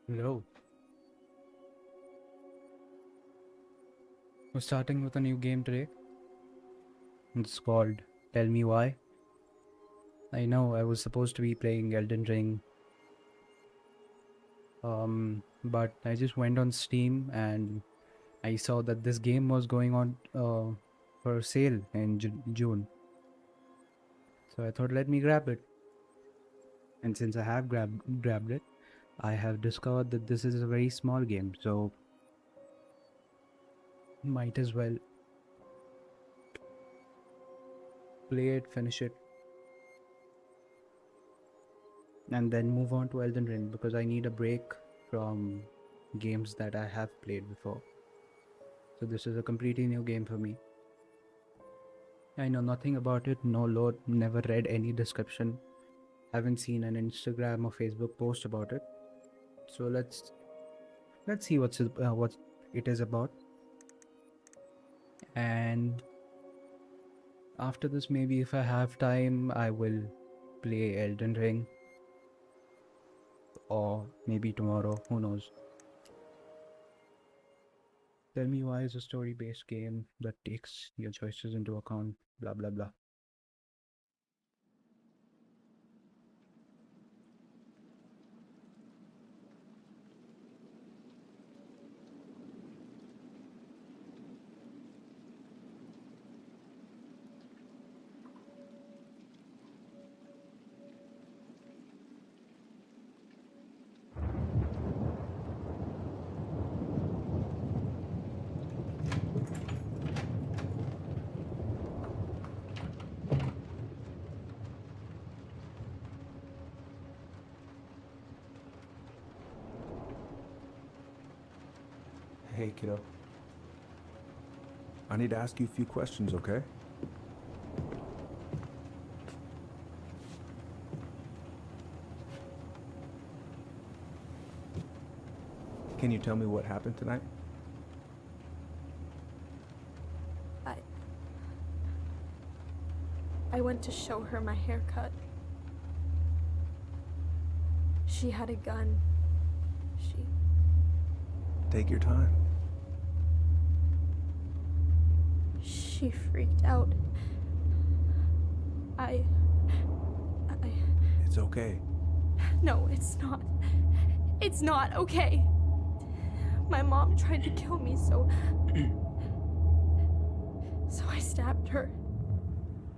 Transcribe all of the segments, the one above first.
Hello. We're starting with a new game today. It's called Tell Me Why. I know I was supposed to be playing Elden Ring, but I just went on Steam and I saw that this game was going on for sale in June. So I thought, let me grab it. And since I have grabbed it, I have discovered that this is a very small game, so might as well play it, finish it, and then move on to Elden Ring because I need a break from games that I have played before. So this is a completely new game for me. I know nothing about it, no load, never read any description, haven't seen an Instagram or Facebook post about it. So let's see what it is about. And after this, maybe if I have time, I will play Elden Ring, or maybe tomorrow, who knows. Tell Me Why is a story-based game that takes your choices into account, blah blah blah. Hey, kiddo. I need to ask you a few questions, okay? Can you tell me what happened tonight? I went to show her my haircut. She had a gun. Take your time. She freaked out. It's okay. No, it's not. It's not okay. My mom tried to kill me, so I stabbed her.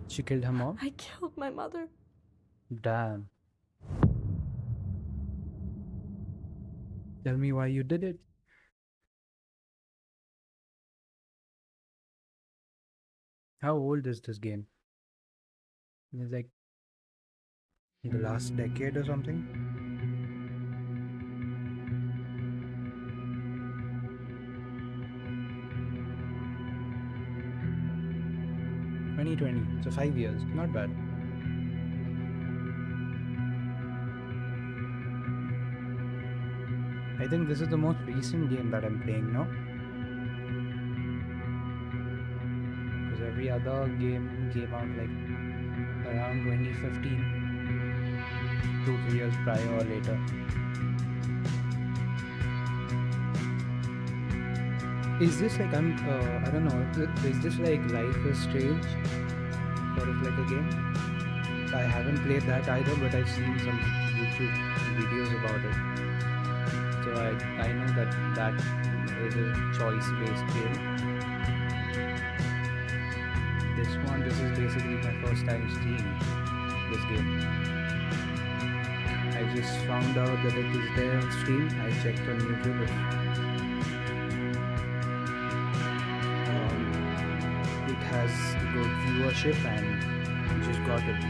She killed her mom? I killed my mother. Damn. Tell me why you did it. How old is this game? It's like the last decade or something? 2020, so 5 years. Not bad. I think this is the most recent game that I'm playing now. Because every other game came out like around 2015, 2-3 years prior or later. Is this like I don't know, is this like Life is Strange? Sort of like a game? I haven't played that either, but I've seen some YouTube videos about it. So I know that is a choice-based game. This is basically my first time seeing this game. I just found out that it is there on Steam. I checked on YouTube. It has good viewership and just got it.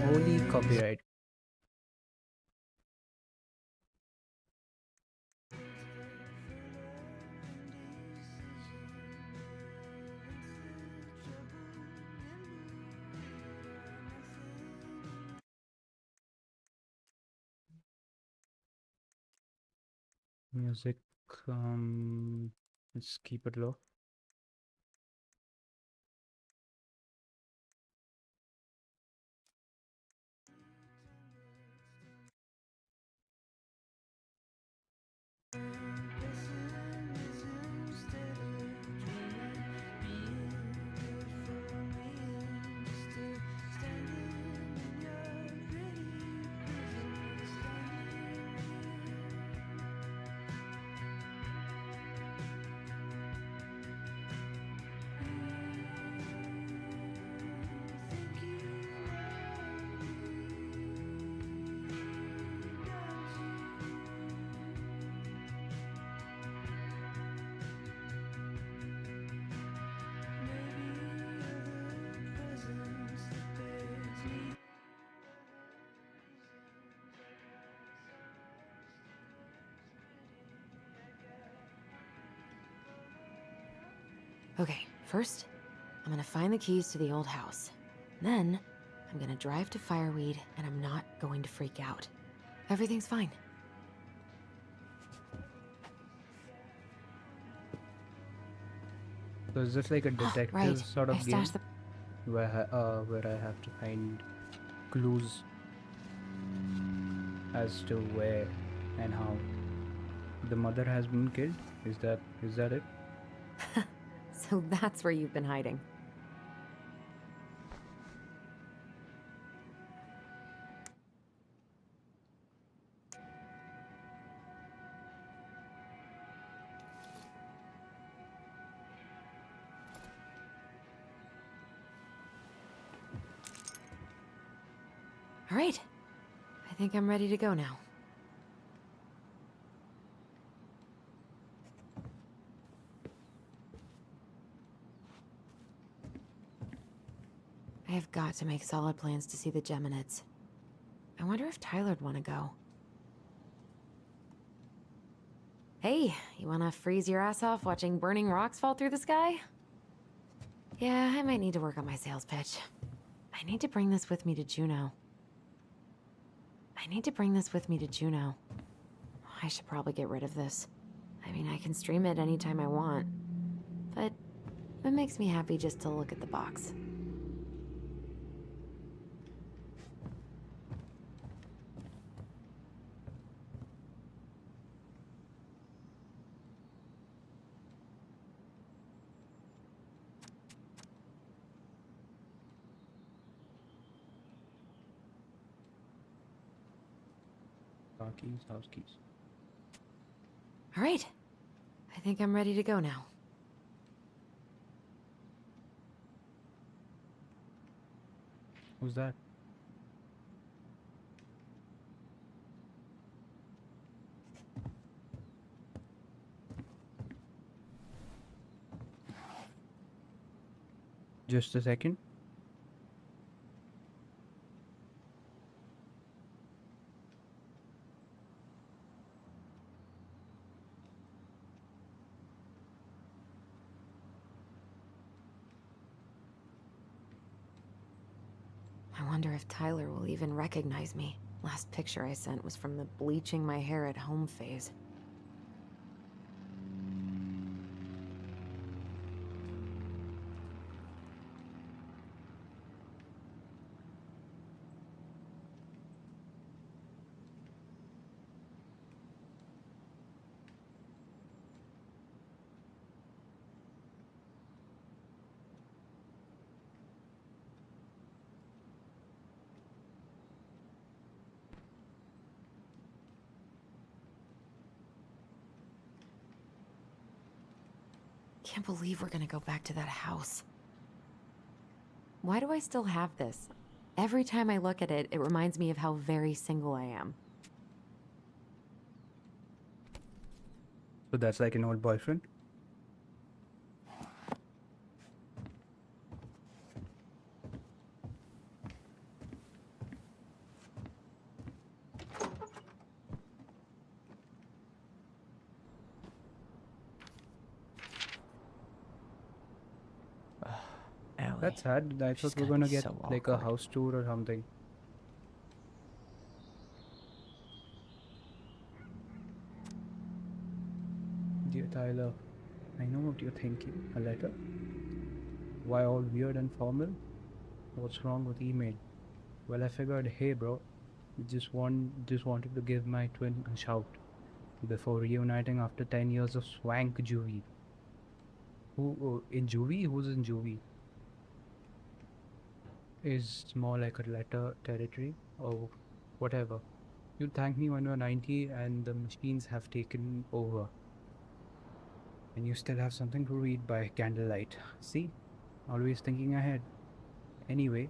Holy copyright. Music, let's keep it low. Okay, first, I'm gonna find the keys to the old house. Then, I'm gonna drive to Fireweed, and I'm not going to freak out. Everything's fine. So is this like a detective Right. sort I of game stashed the. where I have to find clues as to where and how the mother has been killed? Is that it? So that's where you've been hiding. All right. I think I'm ready to go now. I have got to make solid plans to see the Geminids. I wonder if Tyler'd want to go. Hey, you want to freeze your ass off watching burning rocks fall through the sky? Yeah, I might need to work on my sales pitch. I need to bring this with me to Juneau. I should probably get rid of this. I mean, I can stream it anytime I want. But it makes me happy just to look at the box. Car keys, house keys. All right. I think I'm ready to go now. Who's that? Just a second. I wonder if Tyler will even recognize me. Last picture I sent was from the bleaching my hair at home phase. Can't believe we're gonna go back to that house. Why do I still have this? Every time I look at it, it reminds me of how very single I am. So that's like an old boyfriend? Allie. That's sad. I She's thought we were gotta gonna be get so like a awkward. house tour or something. Dear Tyler, I know what you're thinking. A letter? Why all weird and formal? What's wrong with email? Well, I figured, hey bro, just wanted to give my twin a shout before reuniting after 10 years of swank juvie. Who in juvie? Who's in juvie? Is more like a letter territory or whatever. You'll thank me when you're 90 and the machines have taken over. And you still have something to read by candlelight. See? Always thinking ahead. Anyway,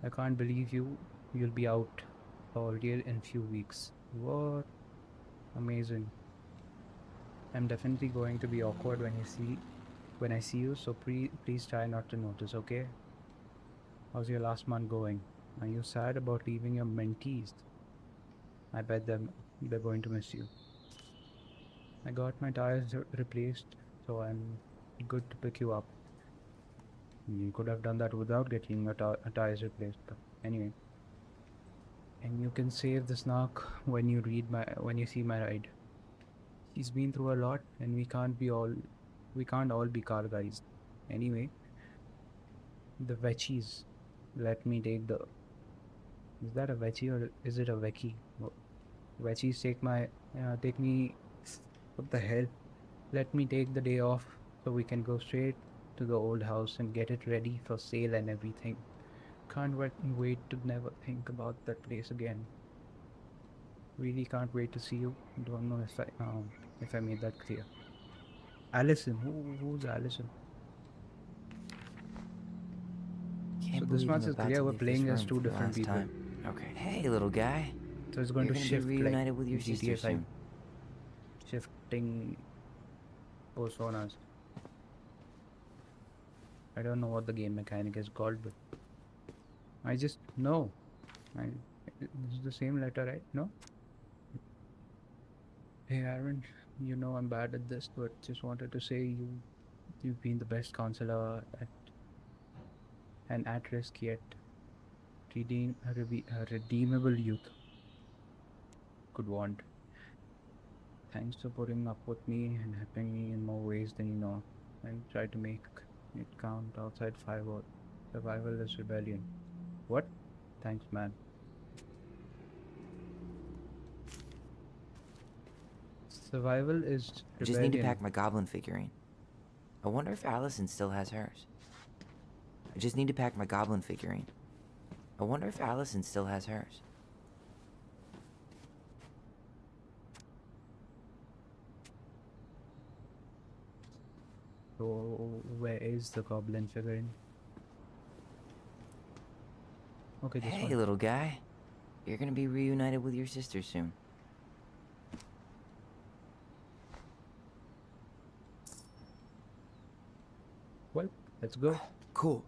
I can't believe you'll be out for real in few weeks. What? Amazing. I'm definitely going to be awkward when I see you, so please try not to notice, okay? How's your last month going? Are you sad about leaving your mentees? I bet they're going to miss you. I got my tires replaced, so I'm good to pick you up. You could have done that without getting your tires replaced. But anyway, and you can save the snark when you see my ride. He's been through a lot, and we can't all be car guys. Anyway, the veggies. Let me take the. Is that a veggie or is it a veggie? Veggies take me. What the hell? Let me take the day off so we can go straight to the old house and get it ready for sale and everything. Can't wait to never think about that place again. Really can't wait to see you. Don't know if I made that clear. Allison, who's Allison? Can't So this believe much I'm is about clear. to We're leave this playing as room two for the different last people. time. Okay. Hey, little guy. So it's going You're to gonna shift be reunited like with your sister GTA 5, soon. shifting personas. I don't know what the game mechanic is called, but I just know. This is the same letter, right? No? Hey Aaron, you know I'm bad at this, but just wanted to say you've been the best counselor and at risk yet redeemable youth could want. Thanks for putting up with me and helping me in more ways than you know. And try to make it count outside firework. Survival is rebellion. What? Thanks, man. Survival is I just need to rebellion. pack my goblin figurine. I wonder if Allison still has hers. I just need to pack my goblin figurine. I wonder if Allison still has hers. So where is the goblin figurine? Okay, this Hey, one. little guy. You're gonna be reunited with your sister soon. Well, let's go. Cool.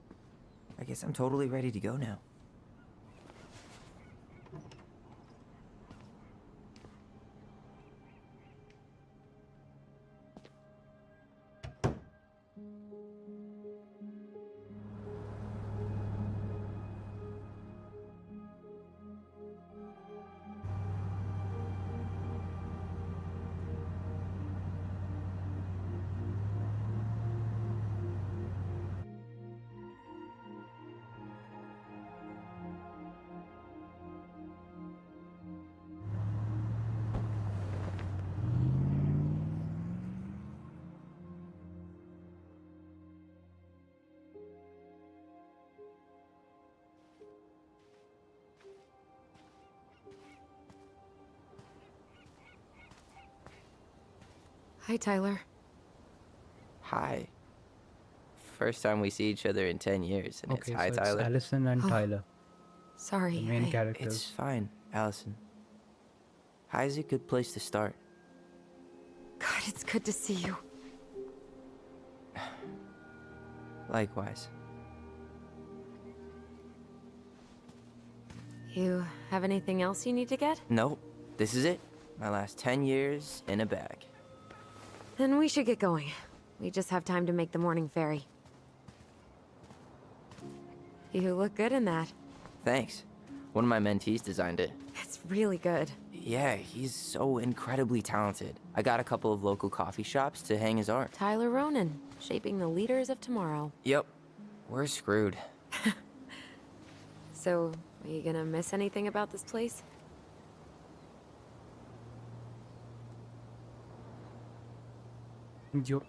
I guess I'm totally ready to go now. Hi, Tyler. Hi. First time we see each other in 10 years, and Okay, it's hi, so it's Tyler. Allison and Oh, Tyler, Sorry. the main I- characters. It's fine, Allison. Hi's a good place to start. God, it's good to see you. Likewise. You have anything else you need to get? Nope. This is it. My last 10 years in a bag. Then we should get going. We just have time to make the morning ferry. You look good in that. Thanks. One of my mentees designed it. It's really good. Yeah, he's so incredibly talented. I got a couple of local coffee shops to hang his art. Tyler Ronan, shaping the leaders of tomorrow. Yep. We're screwed. So, are you gonna miss anything about this place?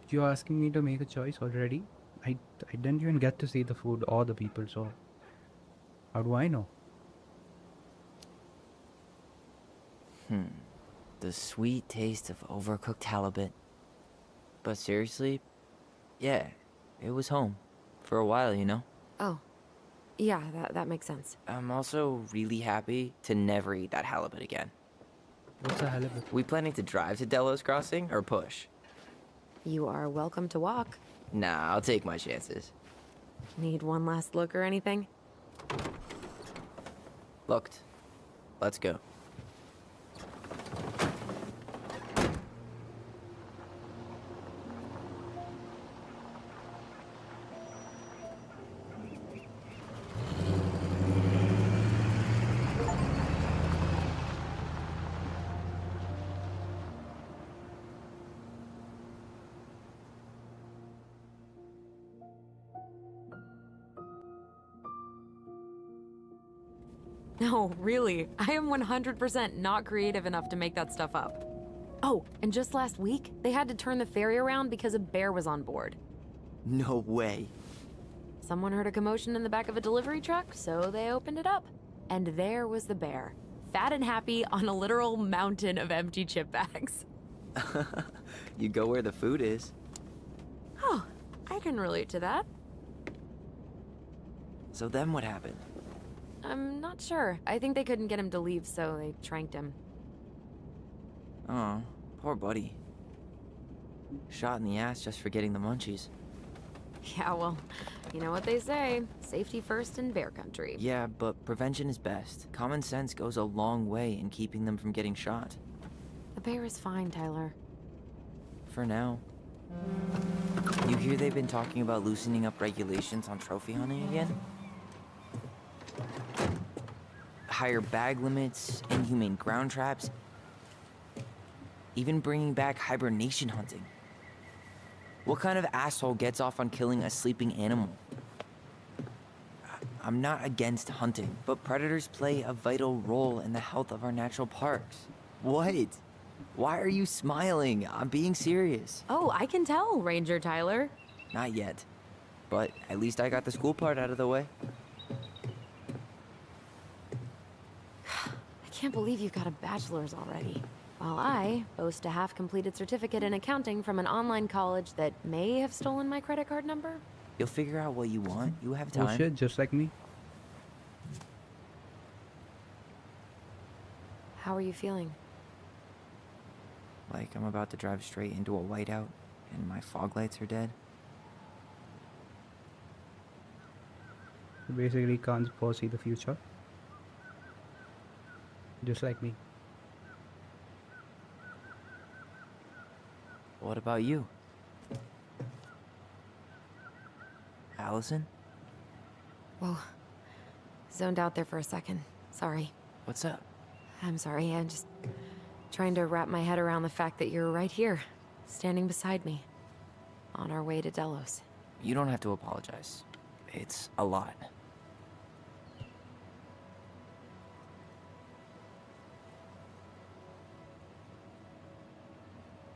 You're asking me to make a choice already? I didn't even get to see the food or the people, so how do I know? The sweet taste of overcooked halibut. But seriously, yeah, it was home. For a while, you know? Oh. Yeah, that makes sense. I'm also really happy to never eat that halibut again. What's a halibut? We planning to drive to Delos Crossing or push? You are welcome to walk. Nah, I'll take my chances. Need one last look or anything? Looked. Let's go. No, really. I am 100% not creative enough to make that stuff up. Oh, and just last week, they had to turn the ferry around because a bear was on board. No way. Someone heard a commotion in the back of a delivery truck, so they opened it up. And there was the bear, fat and happy on a literal mountain of empty chip bags. You go where the food is. Oh, I can relate to that. So then what happened? I'm not sure. I think they couldn't get him to leave, so they tranked him. Oh, poor buddy. Shot in the ass just for getting the munchies. Yeah, well, you know what they say. Safety first in bear country. Yeah, but prevention is best. Common sense goes a long way in keeping them from getting shot. The bear is fine, Tyler. For now. You hear they've been talking about loosening up regulations on trophy hunting again? Higher bag limits, inhumane ground traps, even bringing back hibernation hunting. What kind of asshole gets off on killing a sleeping animal? I'm not against hunting, but predators play a vital role in the health of our natural parks. What? Why are you smiling? I'm being serious. Oh, I can tell, Ranger Tyler. Not yet. But at least I got the school part out of the way. I can't believe you've got a bachelor's already. While I boast a half-completed certificate in accounting from an online college that may have stolen my credit card number. You'll figure out what you want. You have time. Bullshit, just like me. How are you feeling? Like I'm about to drive straight into a whiteout and my fog lights are dead. You basically can't foresee the future. Just like me. What about you? Allison? Whoa. Zoned out there for a second. Sorry. What's up? I'm sorry. I'm just trying to wrap my head around the fact that you're right here, standing beside me, on our way to Delos. You don't have to apologize. It's a lot.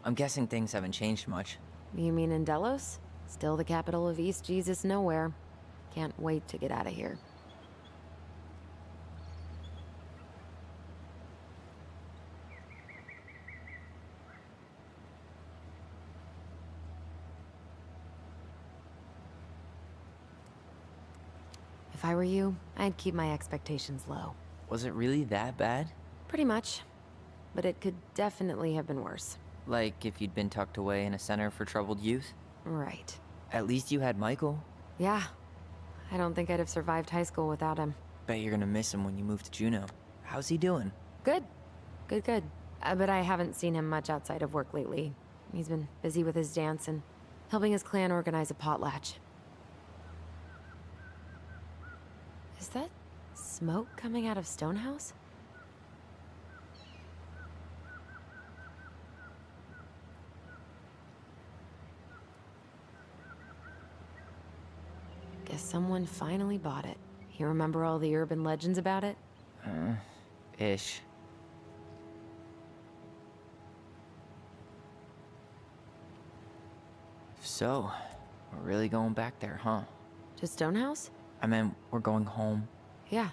I'm guessing things haven't changed much. You mean in Delos? Still the capital of East Jesus Nowhere. Can't wait to get out of here. If I were you, I'd keep my expectations low. Was it really that bad? Pretty much. But it could definitely have been worse. Like if you'd been tucked away in a center for troubled youth? Right. At least you had Michael. Yeah. I don't think I'd have survived high school without him. Bet you're gonna miss him when you move to Juneau. How's he doing? Good. Good. But I haven't seen him much outside of work lately. He's been busy with his dance and helping his clan organize a potlatch. Is that smoke coming out of Stonehouse? Guess someone finally bought it. You remember all the urban legends about it? Ish. So, we're really going back there, huh? To Stonehouse? I mean, we're going home. Yeah.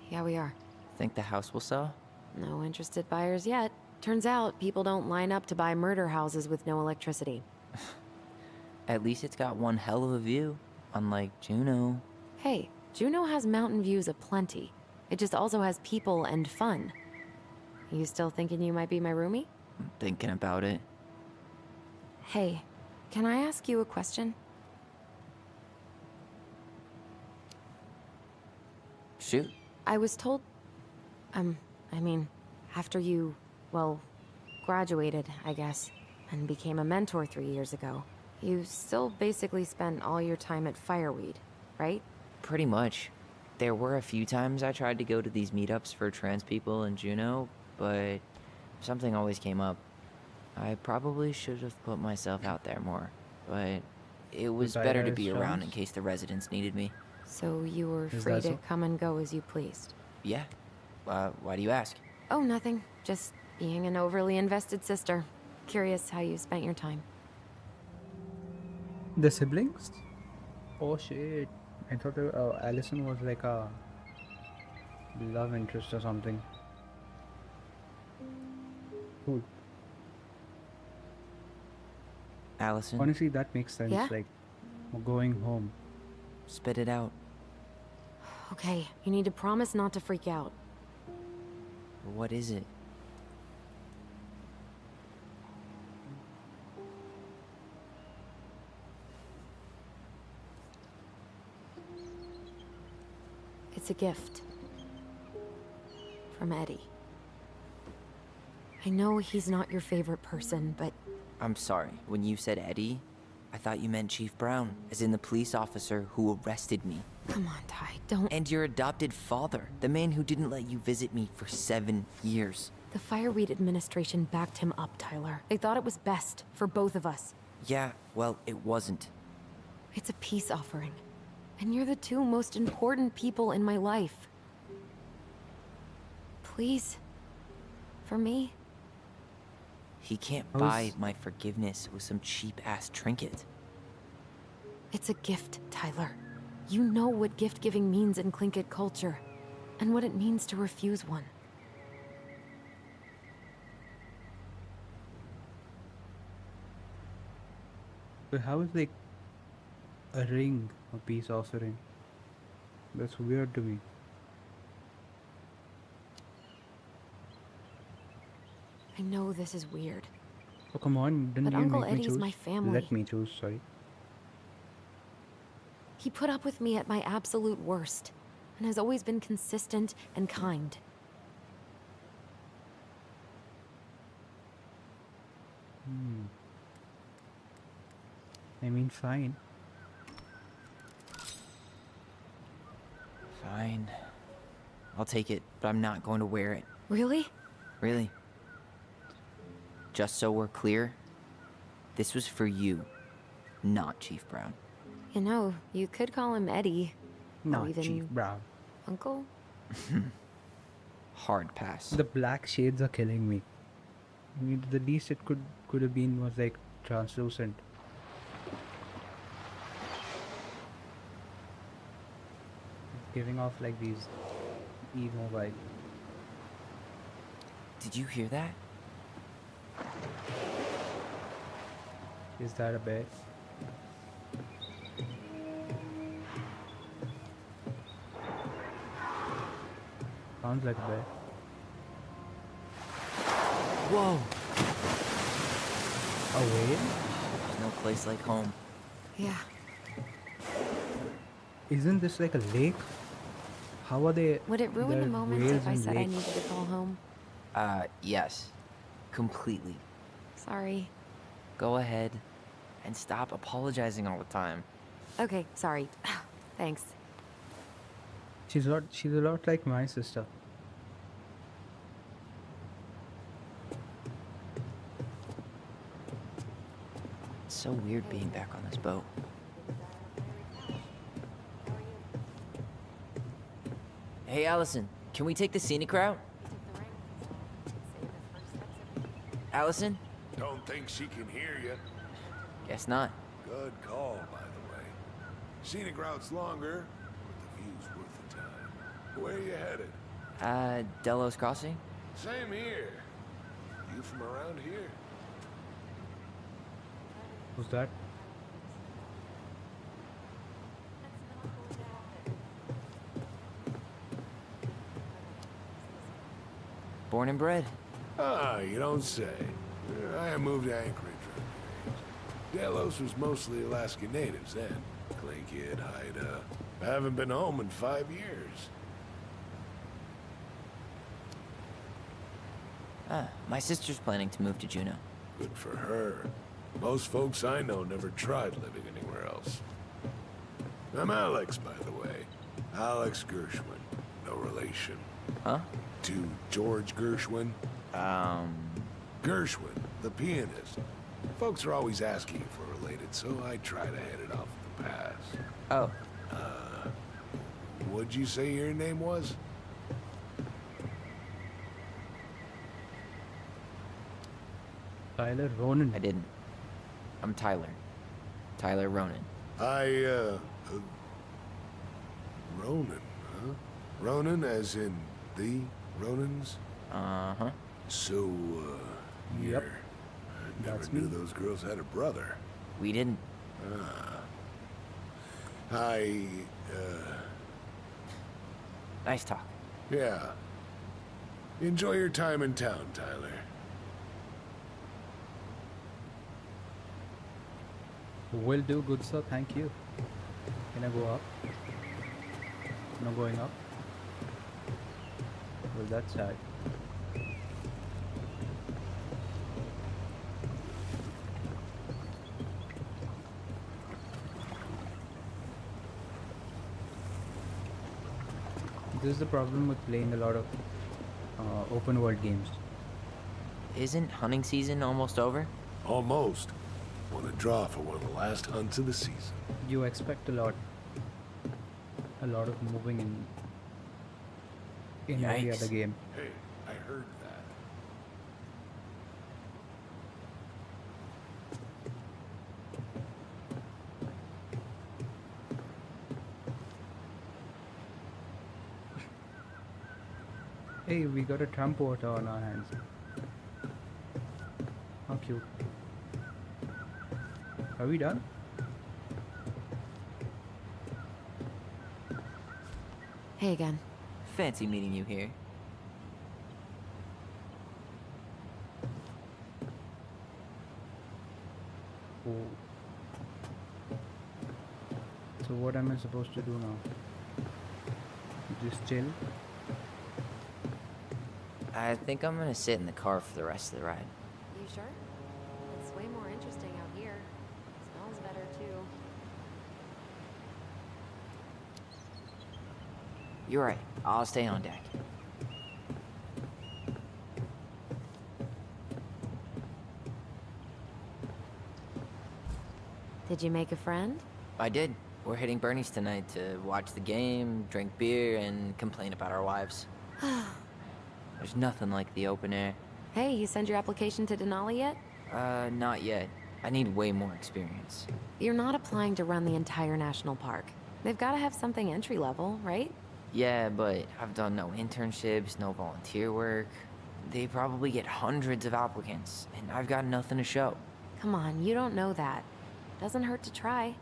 Yeah, we are. Think the house will sell? No interested buyers yet. Turns out people don't line up to buy murder houses with no electricity. At least it's got one hell of a view, unlike Juneau. Hey, Juneau has mountain views aplenty. It just also has people and fun. You still thinking you might be my roomie? I'm thinking about it. Hey, can I ask you a question? Shoot. I was told... after you, well, graduated, I guess, and became a mentor 3 years ago, you still basically spent all your time at Fireweed, right? Pretty much. There were a few times I tried to go to these meetups for trans people in Juneau, but something always came up. I probably should have put myself out there more, but it was better to be around in case the residents needed me. So you were Is free that to so? come and go as you pleased. Yeah. Why do you ask? Oh, nothing. Just being an overly invested sister. Curious how you spent your time. The siblings? Oh shit. I thought Allison was like a love interest or something. Cool. Allison, Honestly, that makes sense. Yeah? Like, going home. spit it out. Okay, you need to promise not to freak out. What is it? It's a gift. From Eddie. I know he's not your favorite person, but I'm sorry. When you said Eddie, I thought you meant Chief Brown, as in the police officer who arrested me. come on, Ty, don't. And your adopted father, the man who didn't let you visit me for 7 years. The Fireweed administration backed him up, Tyler. They thought it was best for both of us. Yeah, well, it wasn't. It's a peace offering. And you're the two most important people in my life. Please. For me. He can't I buy was- my forgiveness with some cheap-ass trinket. It's a gift, Tyler. You know what gift giving means in Tlingit culture, and what it means to refuse one. But how is like a ring a peace offering? That's weird to me. I know this is weird. Oh come on, didn't But you Uncle make me Eddie's choose? my family. Let me choose, sorry. He put up with me at my absolute worst, and has always been consistent and kind. I mean, fine. Fine. I'll take it, but I'm not going to wear it. Really? Really. Just so we're clear, this was for you, not Chief Brown. You know, you could call him Eddie. Not even- Chief Brown. Uncle? Hard pass. The black shades are killing me. I mean, the least it could have been was like translucent. It's giving off like these emo vibe. Did you hear that? Is that a bear? Sounds like a bear. Whoa! A whale? There's no place like home. Yeah. Isn't this like a lake? How are they? Would it ruin the there's moment whales if I in said I lakes? needed to call home? Yes. Completely. Sorry. Go ahead. And stop apologizing all the time. Okay, sorry. Thanks. She's a lot like my sister. It's so weird being back on this boat. Hey, Allison, can we take the scenic route? Allison? Don't think she can hear you. Guess not. Good call, by the way. Scenic route's longer, but the view's worth the time. Where are you headed? Delos Crossing? Same here. You from around here? Who's that? Born and bred. Ah, you don't say. I moved to Anchorage. Delos was mostly Alaska natives then. Tlingit, Haida. I haven't been home in 5 years. My sister's planning to move to Juneau. Good for her. Most folks I know never tried living anywhere else. I'm Alex, by the way. Alex Gershwin. No relation. Huh? To George Gershwin. Gershwin, the pianist. Folks are always asking if we're related, so I try to head it off the pass. Oh, What'd you say your name was? Tyler Ronan. I didn't. I'm Tyler. Tyler Ronan. Ronan, huh? Ronan as in the Ronans? Uh-huh. So, Yep, I never that's knew me. those girls had a brother. We didn't. Nice talk. Yeah. Enjoy your time in town, Tyler. Will do, good sir, thank you. Can I go up? No going up? Well, that's sad. This is the problem with playing a lot of open world games. Isn't hunting season almost over? Almost. Want to draw for one of the last hunts of the season. You expect a lot of moving in every Yikes. other game. Hey, I heard that. Hey, we got a Trump voter on our hands. How cute. Are we done? Hey again. Fancy meeting you here. Oh. So what am I supposed to do now? Just chill? I think I'm gonna sit in the car for the rest of the ride. You sure? It's way more interesting out here. Smells better too. You're right. I'll stay on deck. Did you make a friend? I did. We're hitting Bernie's tonight to watch the game, drink beer, and complain about our wives. There's nothing like the open air. Hey, you send your application to Denali yet? Not yet. I need way more experience. You're not applying to run the entire national park. They've got to have something entry level, right? Yeah, but I've done no internships, no volunteer work. They probably get hundreds of applicants, and I've got nothing to show. Come on, you don't know that. Doesn't hurt to try.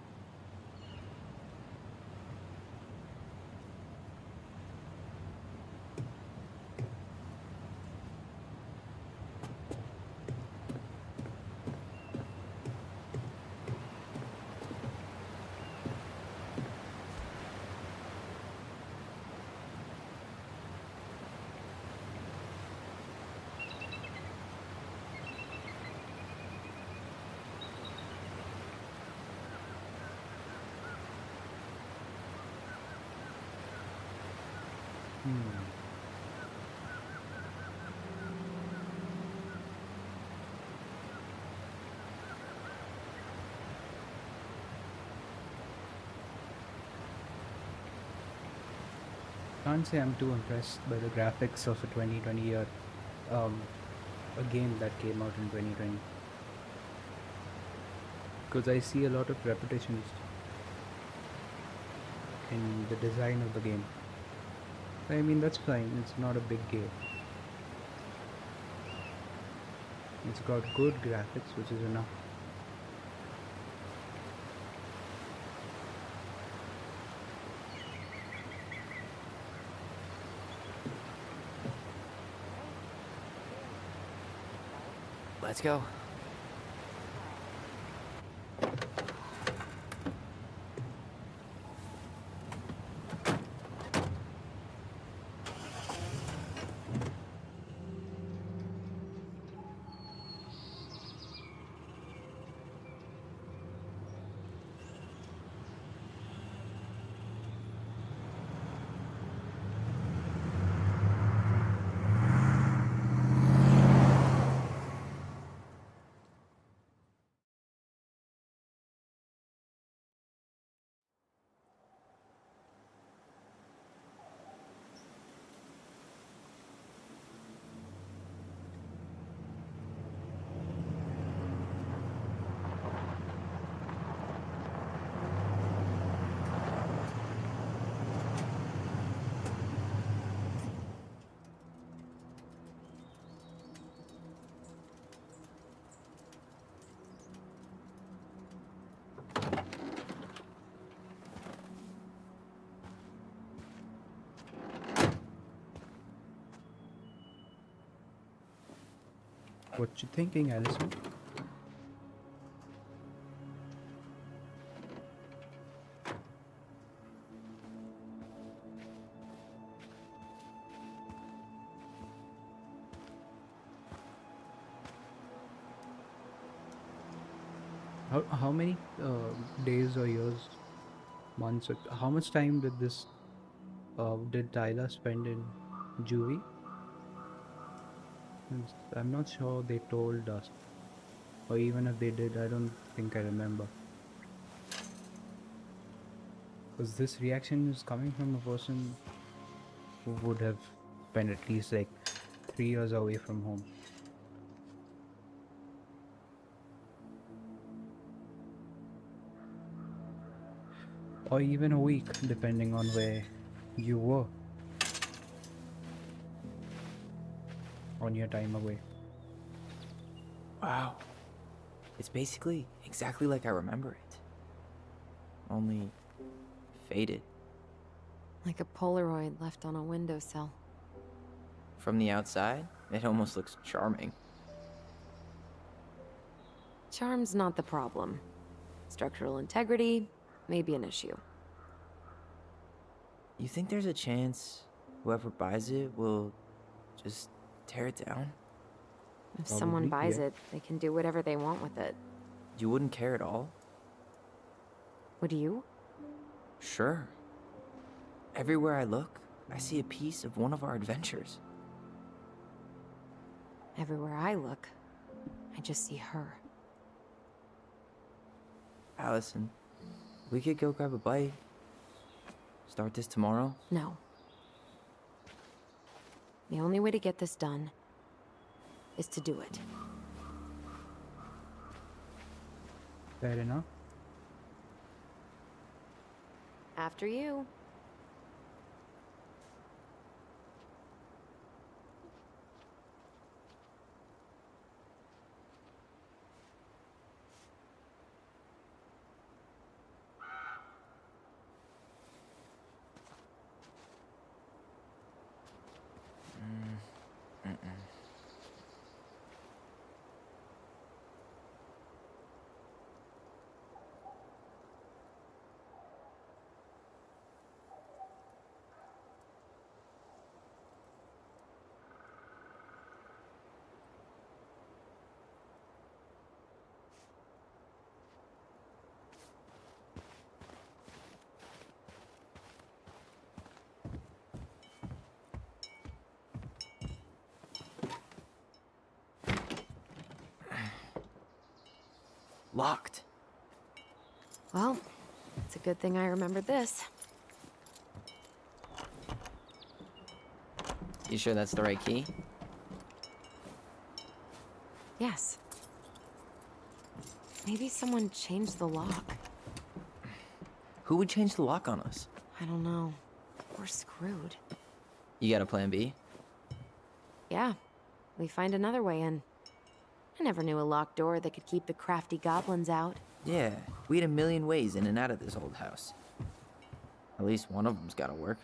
Can't say I'm too impressed by the graphics of a 2020 year, a game that came out in 2020. Because I see a lot of repetitions in the design of the game. I mean, that's fine, it's not a big game. It's got good graphics, which is enough. Let's go. What you thinking, Allison? How many days or years, months? How much time did Tyler spend in juvie? I'm not sure they told us, or even if they did, I don't think I remember. Because this reaction is coming from a person who would have spent at least like 3 years away from home. Or even a week, depending on where you were on your time away. Wow. It's basically exactly like I remember it. Only faded. Like a Polaroid left on a windowsill. From the outside, it almost looks charming. Charm's not the problem. Structural integrity may be an issue. You think there's a chance whoever buys it will just tear it down? If someone Probably, buys yeah. it, they can do whatever they want with it. You wouldn't care at all? Would you? Sure. Everywhere I look, I see a piece of one of our adventures. Everywhere I look, I just see her. Allison, we could go grab a bite. Start this tomorrow? No. The only way to get this done is to do it. Fair enough. After you. Locked. Well, it's a good thing I remembered this. You sure that's the right key? Yes. Maybe someone changed the lock. Who would change the lock on us? I don't know. We're screwed. You got a plan B? Yeah, we find another way in. I never knew a locked door that could keep the crafty goblins out. Yeah, we had a million ways in and out of this old house. At least one of them's gotta work.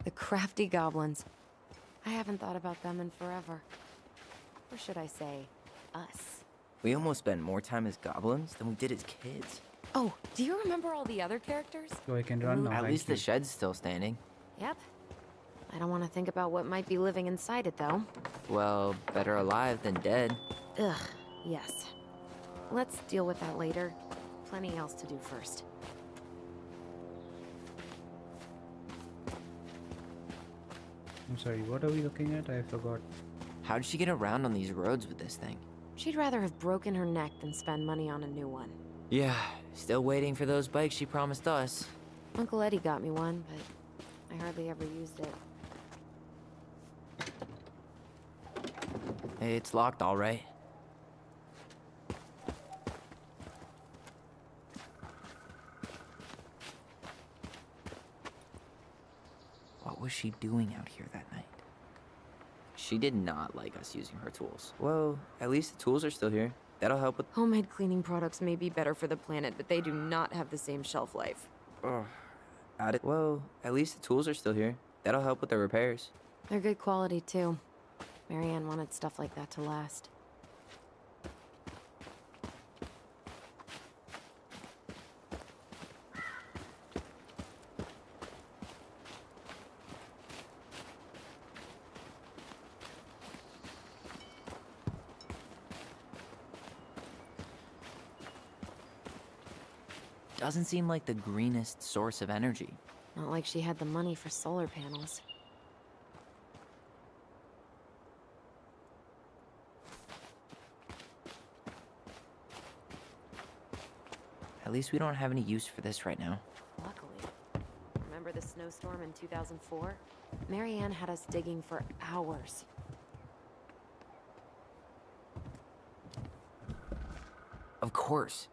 The crafty goblins. I haven't thought about them in forever. Or should I say, us. We almost spent more time as goblins than we did as kids. Oh, do you remember all the other characters? So I can run now. At thank least you. the shed's still standing. Yep. I don't want to think about what might be living inside it, though. Well, better alive than dead. Ugh, yes. Let's deal with that later. Plenty else to do first. I'm sorry, what are we looking at? I forgot. How did she get around on these roads with this thing? She'd rather have broken her neck than spend money on a new one. Yeah, still waiting for those bikes she promised us. Uncle Eddie got me one, but I hardly ever used it. It's locked, all right. What was she doing out here that night? She did not like us using her tools. Well, at least the tools are still here. That'll help with. Homemade cleaning products may be better for the planet, but they do not have the same shelf life. Oh, well, at least the tools are still here. That'll help with the repairs. They're good quality, too. Marianne wanted stuff like that to last. Doesn't seem like the greenest source of energy. Not like she had the money for solar panels. At least we don't have any use for this right now. Luckily. Remember the snowstorm in 2004? Marianne had us digging for hours. Of course.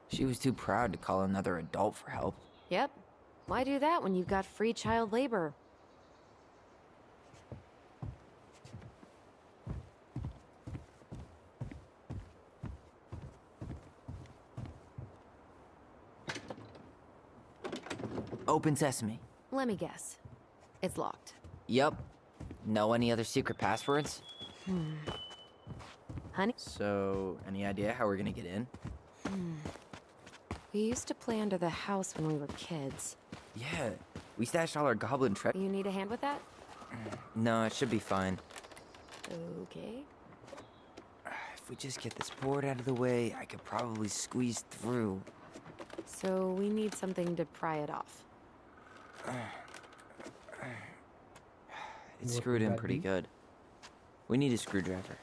She was too proud to call another adult for help. Yep. Why do that when you've got free child labor? Open sesame. Let me guess. It's locked. Yup. Know any other secret passwords? Honey? So, any idea how we're gonna get in? We used to play under the house when we were kids. Yeah, we stashed all our goblin treasure. You need a hand with that? No, it should be fine. Okay. If we just get this board out of the way, I could probably squeeze through. So we need something to pry it off. It's What screwed would in that pretty be? good. We need a screwdriver.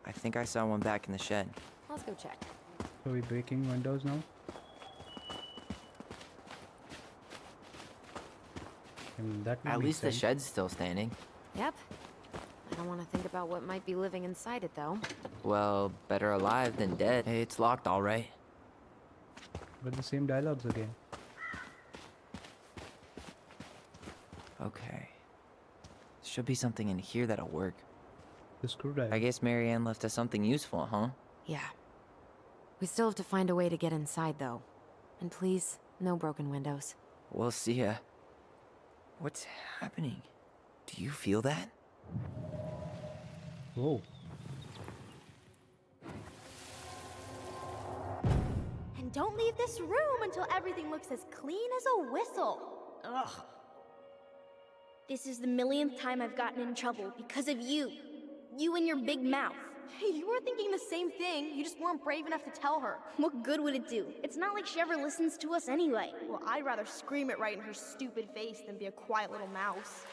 I think I saw one back in the shed. Let's go check. So we're breaking windows now? And that would At make least sense. the shed's still standing. Yep. I don't want to think about what might be living inside it, though. Well, better alive than dead. Hey, it's locked all right. But the same dialogues again. Okay. Should be something in here that'll work. The screwdriver. I guess Marianne left us something useful, huh? Yeah. We still have to find a way to get inside, though. And please, no broken windows. We'll see ya. What's happening? Do you feel that? Whoa. And don't leave this room until everything looks as clean as a whistle. Ugh. This is the millionth time I've gotten in trouble because of you. You and your big mouth. You were thinking the same thing, you just weren't brave enough to tell her. What good would it do? It's not like she ever listens to us anyway. Well, I'd rather scream it right in her stupid face than be a quiet little mouse.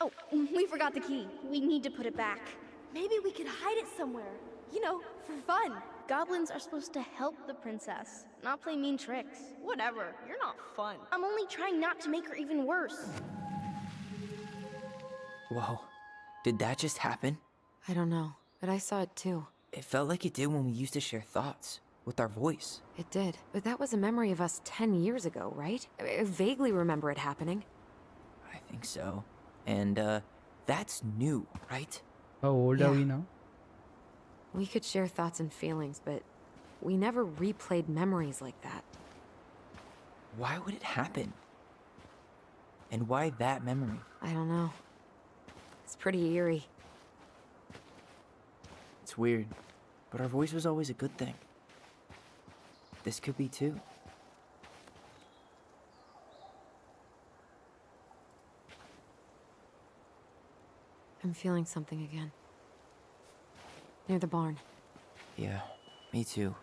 Oh, we forgot the key. We need to put it back. Maybe we could hide it somewhere. You know, for fun. Goblins are supposed to help the princess, not play mean tricks. Whatever, you're not fun. I'm only trying not to make her even worse. Whoa. Did that just happen? I don't know, but I saw it too. It felt like it did when we used to share thoughts with our voice. It did. But that was a memory of us 10 years ago, right? I vaguely remember it happening. I think so. And, that's new, right? How old are Yeah. we now? We could share thoughts and feelings, but we never replayed memories like that. Why would it happen? And why that memory? I don't know. It's pretty eerie. It's weird, but our voice was always a good thing. This could be too. I'm feeling something again. Near the barn. Yeah, me too.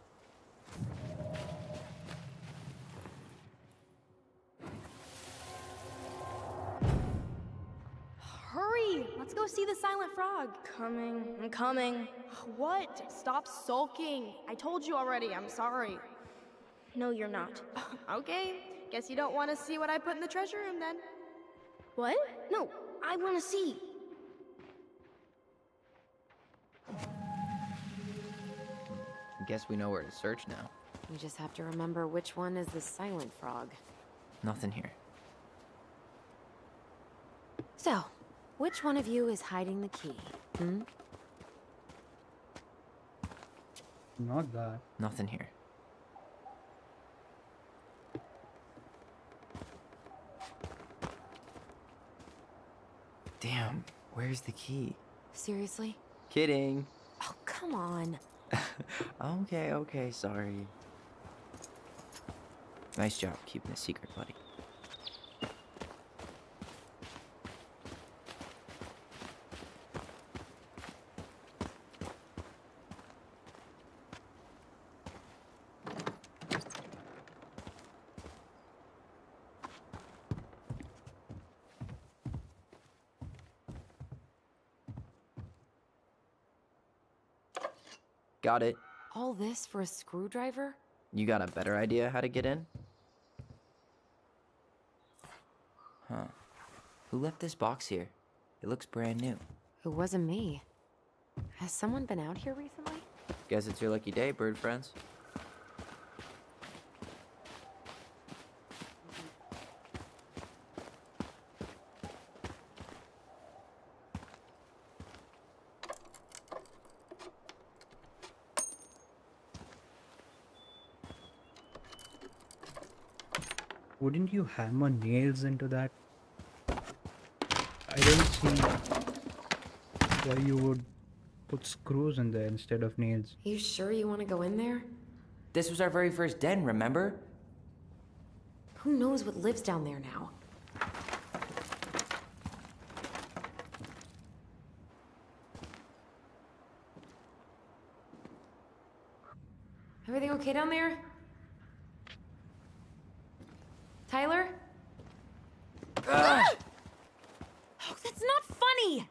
Hurry! Let's go see the silent frog. I'm coming. What? Stop sulking. I told you already, I'm sorry. No, you're not. Okay, guess you don't want to see what I put in the treasure room then. What? No, I want to see. Guess we know where to search now. We just have to remember which one is the silent frog. Nothing here. So, which one of you is hiding the key? Hmm? Not that. Nothing here. Damn, where's the key? Seriously? Kidding. Oh, come on. Okay, sorry. Nice job keeping a secret, buddy. Got it. All this for a screwdriver? You got a better idea how to get in? Huh. Who left this box here? It looks brand new. It wasn't me. Has someone been out here recently? Guess it's your lucky day, bird friends. Wouldn't you hammer nails into that? I don't see why you would put screws in there instead of nails. You sure you want to go in there? This was our very first den, remember? Who knows what lives down there now? Everything okay down there? Tyler? Oh, that's not funny!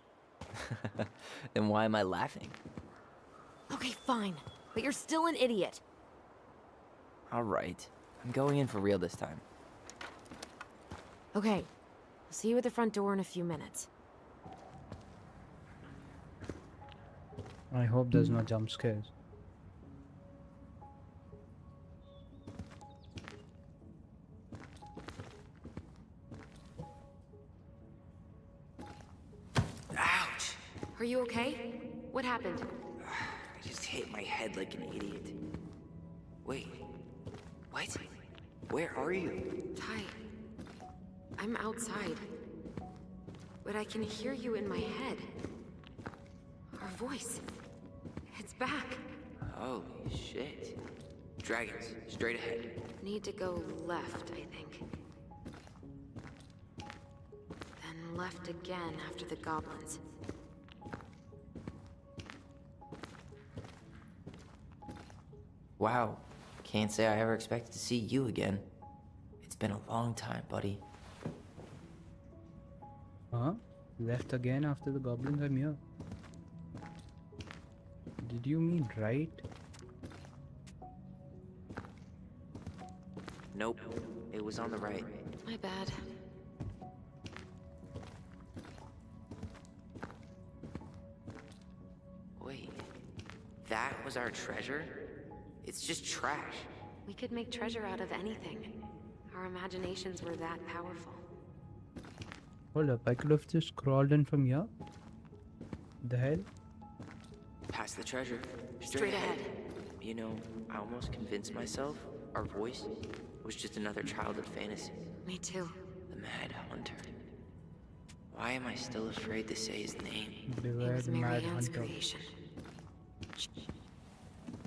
Then why am I laughing? Okay, fine. But you're still an idiot. Alright. I'm going in for real this time. Okay. I'll see you at the front door in a few minutes. I hope there's no jump scares. Ouch! Are you okay? What happened? I just hit my head like an idiot. Wait. What? Where are you? Ty, I'm outside. But I can hear you in my head. Our voice. It's back. Holy shit. Dragons, straight ahead. Need to go left, I think. Then left again after the goblins. Wow. Can't say I ever expected to see you again. It's been a long time, buddy. Huh? Left again after the goblins? I'm here. Did you mean right? Nope. It was on the right. My bad. Wait. That was our treasure? It's just trash. We could make treasure out of anything. Our imaginations were that powerful. Hold up, I could have just crawled in from here. The hell? Past the treasure. Straight ahead. You know, I almost convinced myself our voice was just another childhood fantasy. Me too. The Mad Hunter. Why am I still afraid to say his name? It Beware was the Mary Mad Ann's Hunter. creation.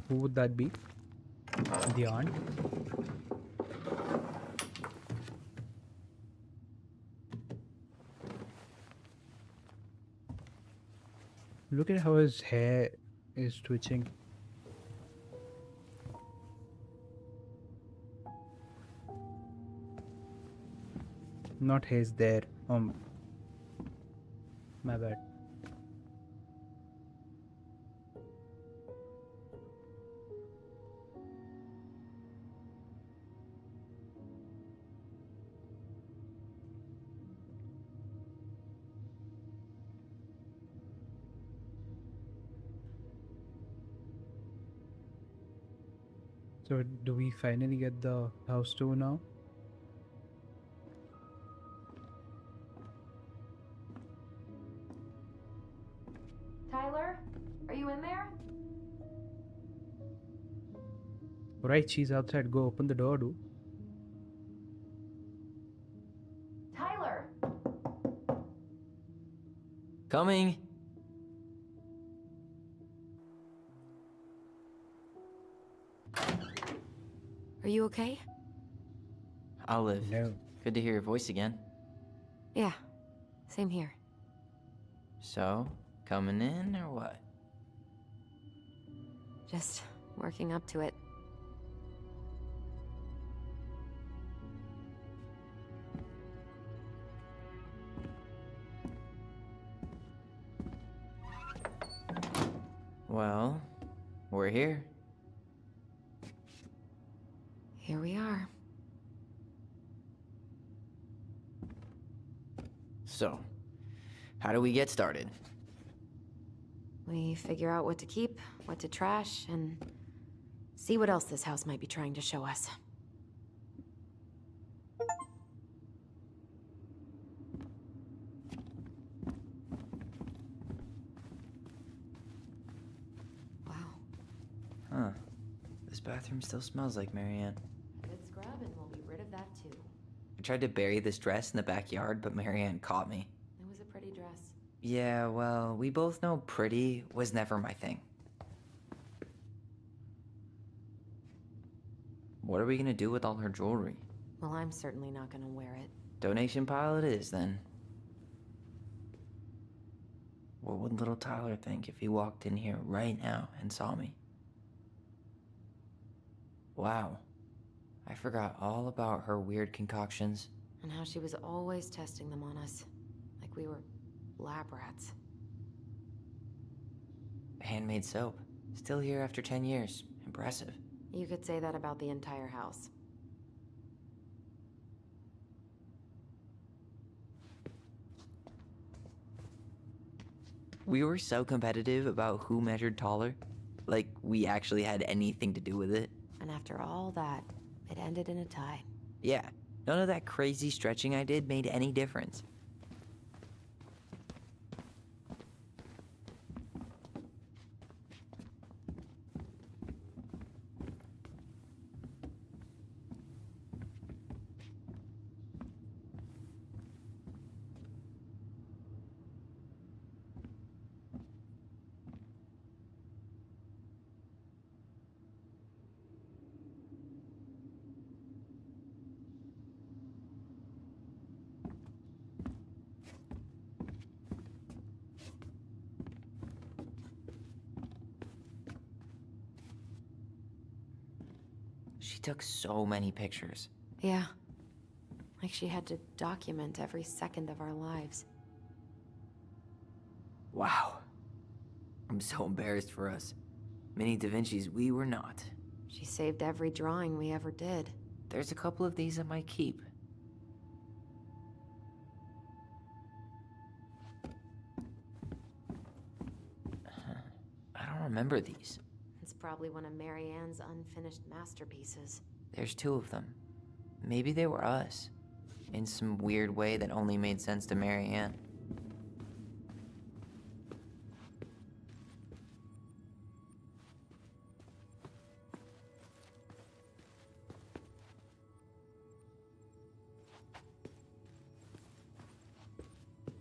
Who would that be? The aunt? Look at how his hair is twitching. Not his there. My bad. So do we finally get the house tour now? Tyler? Are you in there? Alright, she's outside. Go open the door, dude. Tyler! Coming. Are you okay? Olive. No. Good to hear your voice again. Yeah, same here. So, coming in or what? Just working up to it. Well, we're here. Here we are. So, how do we get started? We figure out what to keep, what to trash, and see what else this house might be trying to show us. Wow. Huh. This bathroom still smells like Marianne. Good scrub, and we'll be rid of that too. I tried to bury this dress in the backyard, but Marianne caught me. It was a pretty dress. Yeah, well, we both know pretty was never my thing. What are we gonna do with all her jewelry? Well, I'm certainly not gonna wear it. Donation pile it is, then. What would little Tyler think if he walked in here right now and saw me? Wow. I forgot all about her weird concoctions. And how she was always testing them on us. Like we were lab rats. Handmade soap. Still here after 10 years. Impressive. You could say that about the entire house. We were so competitive about who measured taller. Like we actually had anything to do with it. And after all that, it ended in a tie. Yeah, none of that crazy stretching I did made any difference. She took so many pictures. Yeah. Like she had to document every second of our lives. Wow. I'm so embarrassed for us. Mini Da Vinci's we were not. She saved every drawing we ever did. There's a couple of these I might keep. I don't remember these. It's probably one of Marianne's unfinished masterpieces. There's 2 of them. Maybe they were us. In some weird way that only made sense to Marianne.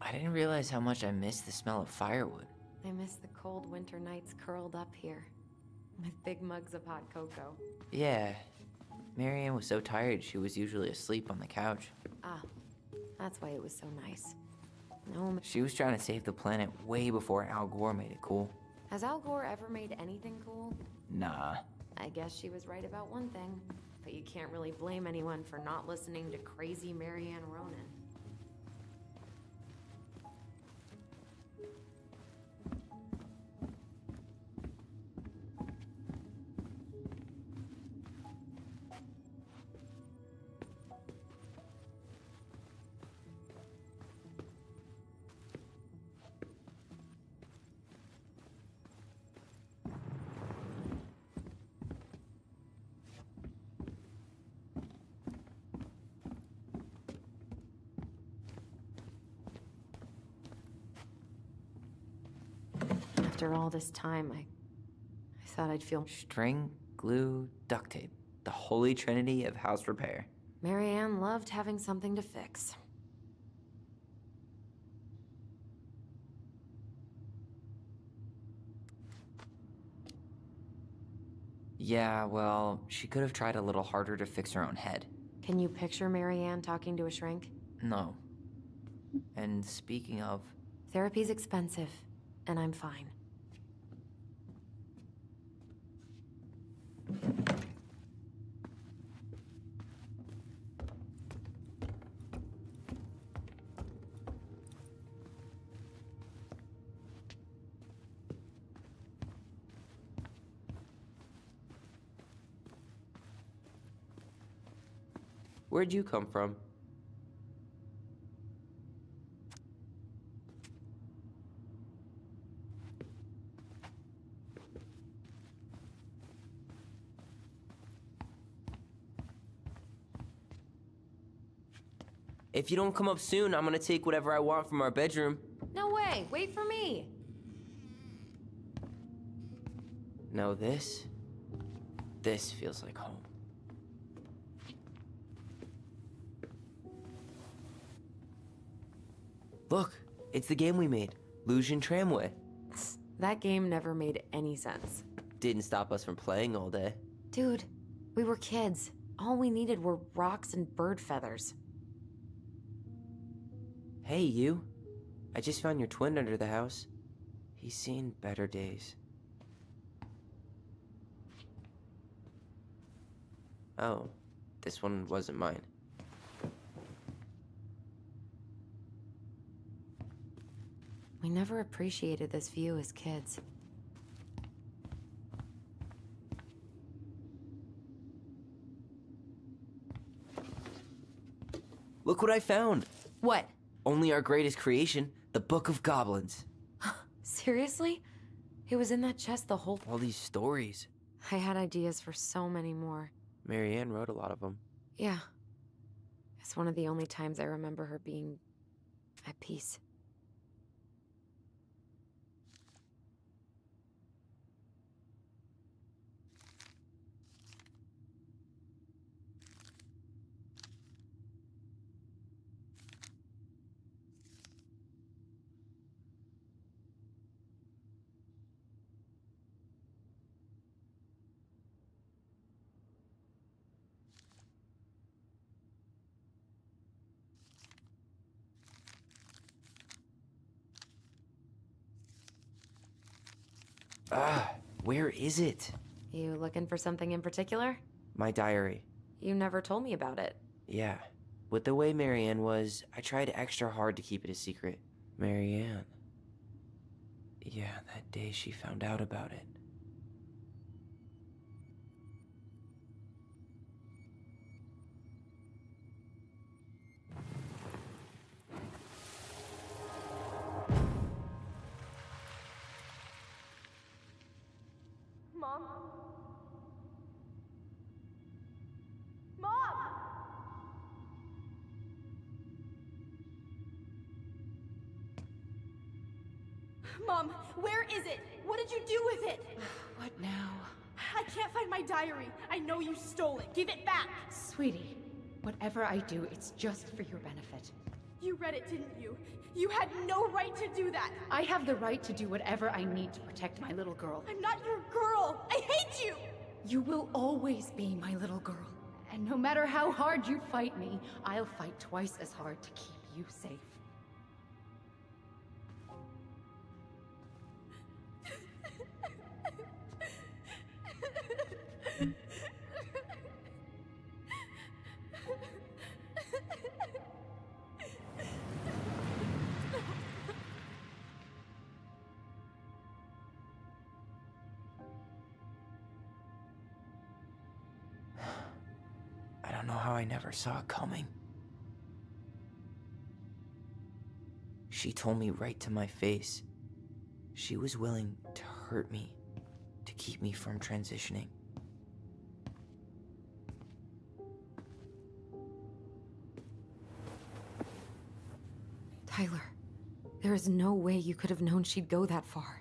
I didn't realize how much I missed the smell of firewood. I miss the cold winter nights curled up here. With big mugs of hot cocoa. Yeah. Marianne was so tired she was usually asleep on the couch. Ah, that's why it was so nice. No, She was trying to save the planet way before Al Gore made it cool. has Al Gore ever made anything cool? Nah. I guess she was right about one thing. But you can't really blame anyone for not listening to crazy Marianne Ronan. After all this time, I thought I'd feel... String glue, duct tape. The holy trinity of house repair. Marianne loved having something to fix. Yeah, well, she could have tried a little harder to fix her own head. Can you picture Marianne talking to a shrink? No. And speaking of, Therapy's expensive, and I'm fine. where'd you come from? If you don't come up soon, I'm gonna take whatever I want from our bedroom. No way! Wait for me! No, this feels like home. Look, it's the game we made, Lusion Tramway. That game never made any sense. Didn't stop us from playing all day. Dude, we were kids. All we needed were rocks and bird feathers. Hey, you. I just found your twin under the house. He's seen better days. Oh, this one wasn't mine. We never appreciated this view as kids. Look what I found! What? Only our greatest creation, the Book of Goblins. Seriously? It was in that chest the whole... All these stories. I had ideas for so many more. Marianne wrote a lot of them. Yeah. It's one of the only times I remember her being at peace. Where is it? You looking for something in particular? My diary. You never told me about it. Yeah. With the way Marianne was, I tried extra hard to keep it a secret. Marianne. Yeah, that day she found out about it. Mom? Mom! Mom, where is it? What did you do with it? What now? I can't find my diary. I know you stole it. Give it back. Sweetie, whatever I do, it's just for your benefit. You read it, didn't you? You had no right to do that. I have the right to do whatever I need to protect my little girl. I'm not your girl. I hate you. You will always be my little girl. And no matter how hard you fight me, I'll fight twice as hard to keep you safe. I don't know how I never saw it coming. She told me right to my face. She was willing to hurt me, to keep me from transitioning. Tyler, there is no way you could have known she'd go that far.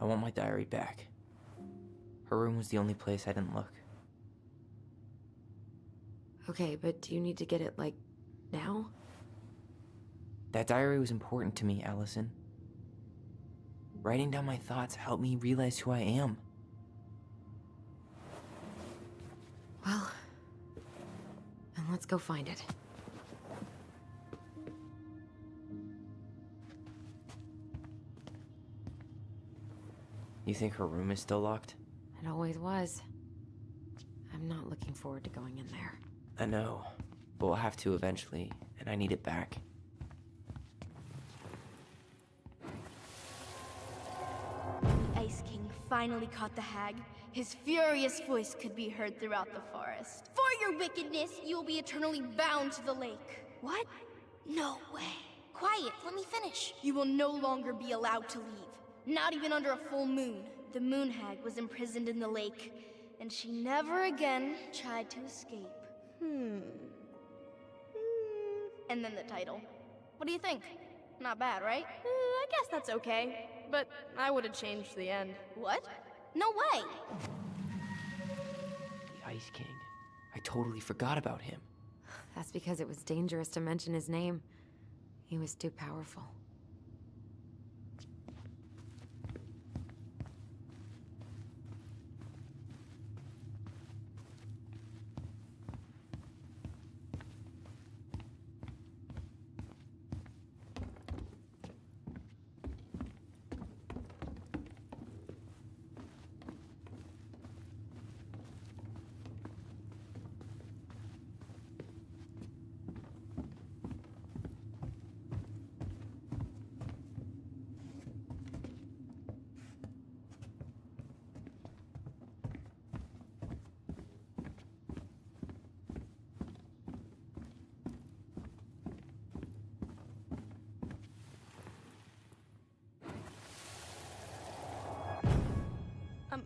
I want my diary back. Her room was the only place I didn't look. Okay, but do you need to get it, like, now? That diary was important to me, Allison. Writing down my thoughts helped me realize who I am. Well, then let's go find it. You think her room is still locked? It always was. I'm not looking forward to going in there. I know, but we'll have to eventually, and I need it back. The Ice King finally caught the hag. His furious voice could be heard throughout the forest. For your wickedness, you will be eternally bound to the lake. What? No way. Quiet, let me finish. You will no longer be allowed to leave. Not even under a full moon. The moon hag was imprisoned in the lake, and she never again tried to escape. And then the title. What do you think? Not bad, right? I guess that's okay. But I would have changed the end. What? No way! The Ice King. I totally forgot about him. That's because it was dangerous to mention his name. He was too powerful.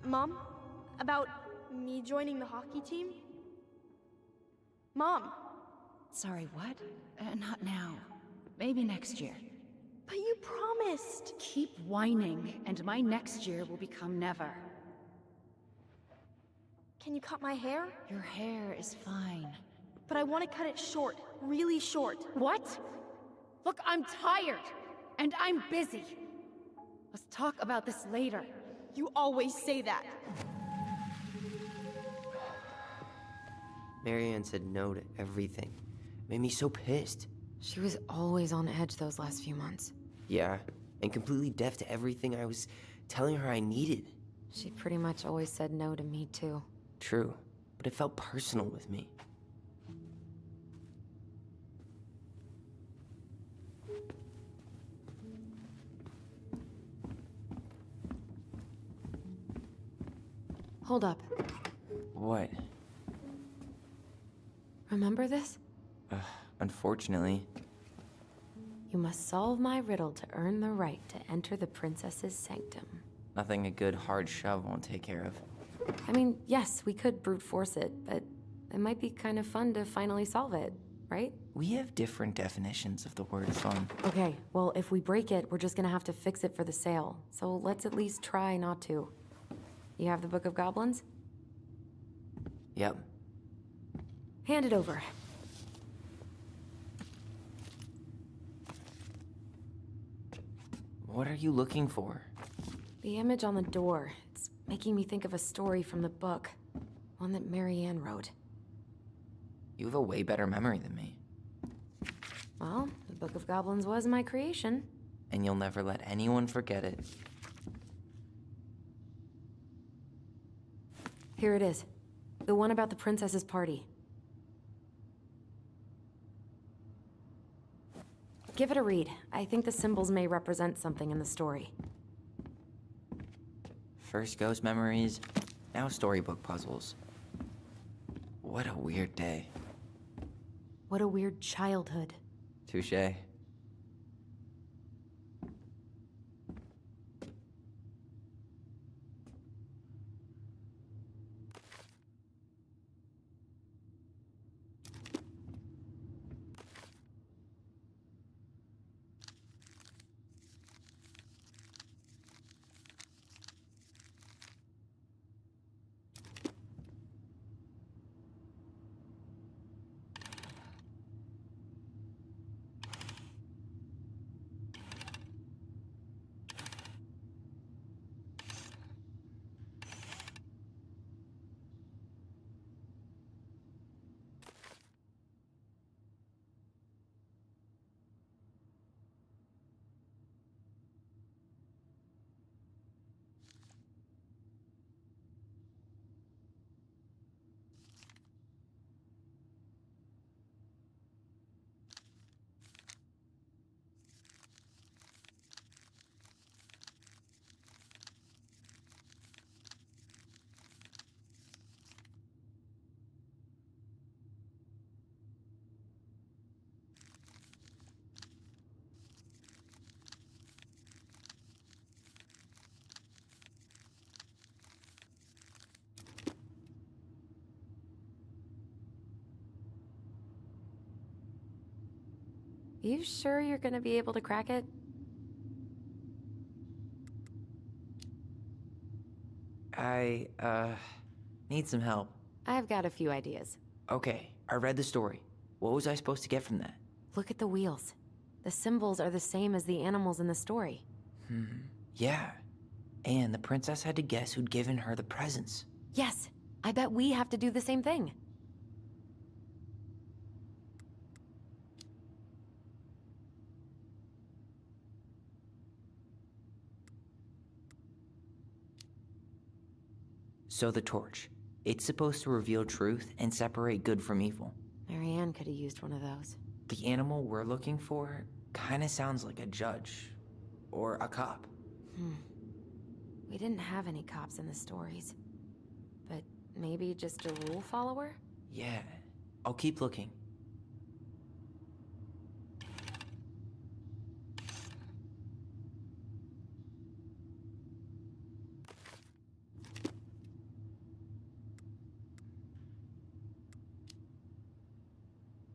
Mom? About me joining the hockey team? Mom! Sorry, what? Not now. Maybe next year. But you promised! Keep whining, and my next year will become never. Can you cut my hair? Your hair is fine. But I want to cut it short. Really short. What? Look, I'm tired, and I'm busy. Let's talk about this later. You always say that. Marianne said no to everything. Made me so pissed. She was always on edge those last few months. Yeah, and completely deaf to everything I was telling her I needed. She pretty much always said no to me, too. True, but it felt personal with me. Hold up. What? Remember this? Unfortunately. You must solve my riddle to earn the right to enter the princess's sanctum. Nothing a good hard shove won't take care of. I mean, yes, we could brute force it, but it might be kind of fun to finally solve it, right? We have different definitions of the word fun. Okay, well, if we break it, we're just gonna have to fix it for the sale. So let's at least try not to. You have the Book of Goblins? Yep. Hand it over. What are you looking for? The image on the door. It's making me think of a story from the book. One that Marianne wrote. You have a way better memory than me. Well, the Book of Goblins was my creation. And you'll never let anyone forget it. Here it is. The one about the princess's party. Give it a read. I think the symbols may represent something in the story. First ghost memories, now storybook puzzles. What a weird day. What a weird childhood. Touché. You sure you're gonna be able to crack it? I, need some help. I've got a few ideas. Okay, I read the story. What was I supposed to get from that? Look at the wheels. The symbols are the same as the animals in the story. Yeah. And the princess had to guess who'd given her the presents. Yes, I bet we have to do the same thing. So the torch. It's supposed to reveal truth and separate good from evil. Marianne could have used one of those. The animal we're looking for kinda sounds like a judge. Or a cop. We didn't have any cops in the stories. But maybe just a rule follower? Yeah. I'll keep looking.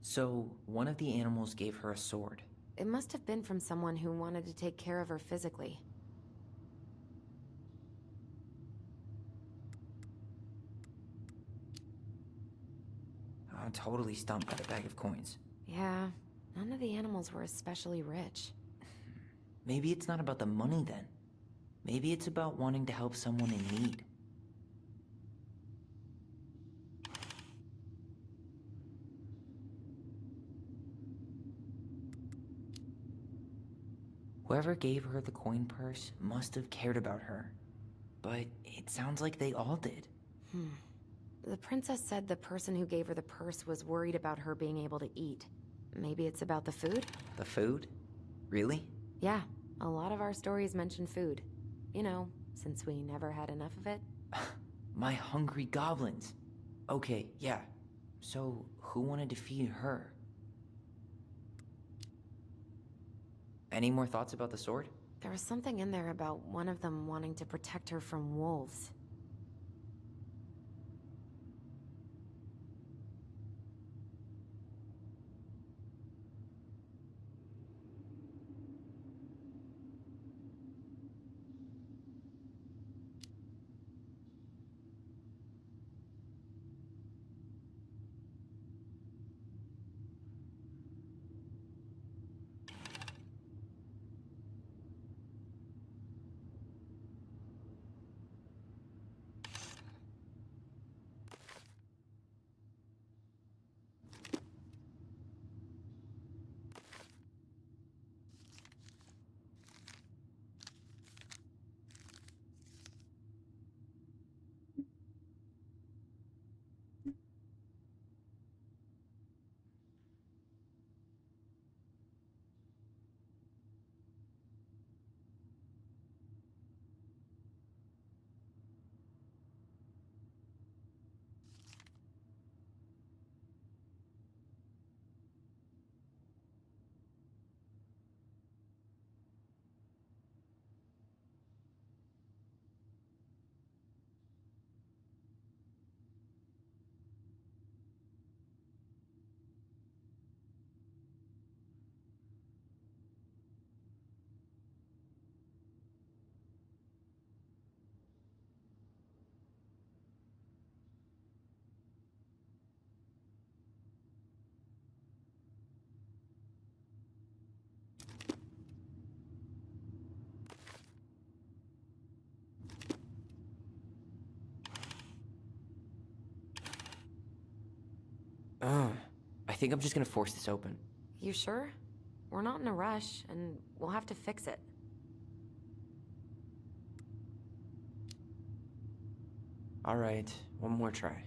So, one of the animals gave her a sword. It must have been from someone who wanted to take care of her physically. I'm totally stumped by the bag of coins. Yeah, none of the animals were especially rich. Maybe it's not about the money then. Maybe it's about wanting to help someone in need. Whoever gave her the coin purse must have cared about her. But it sounds like they all did. The princess said the person who gave her the purse was worried about her being able to eat. Maybe it's about the food? The food? Really? Yeah, a lot of our stories mention food. You know, since we never had enough of it. My hungry goblins. Okay, yeah. So, who wanted to feed her? Any more thoughts about the sword? There was something in there about one of them wanting to protect her from wolves. I think I'm just gonna force this open. You sure? We're not in a rush, and we'll have to fix it. Alright, one more try.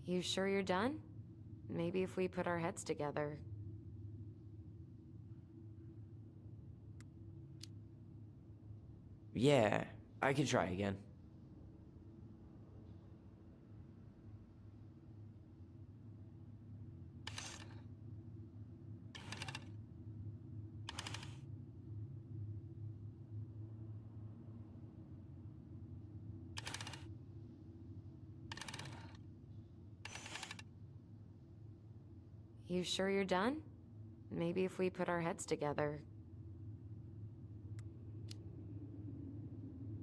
You sure you're done? Maybe if we put our heads together. Yeah, I can try again. You sure you're done? Maybe if we put our heads together.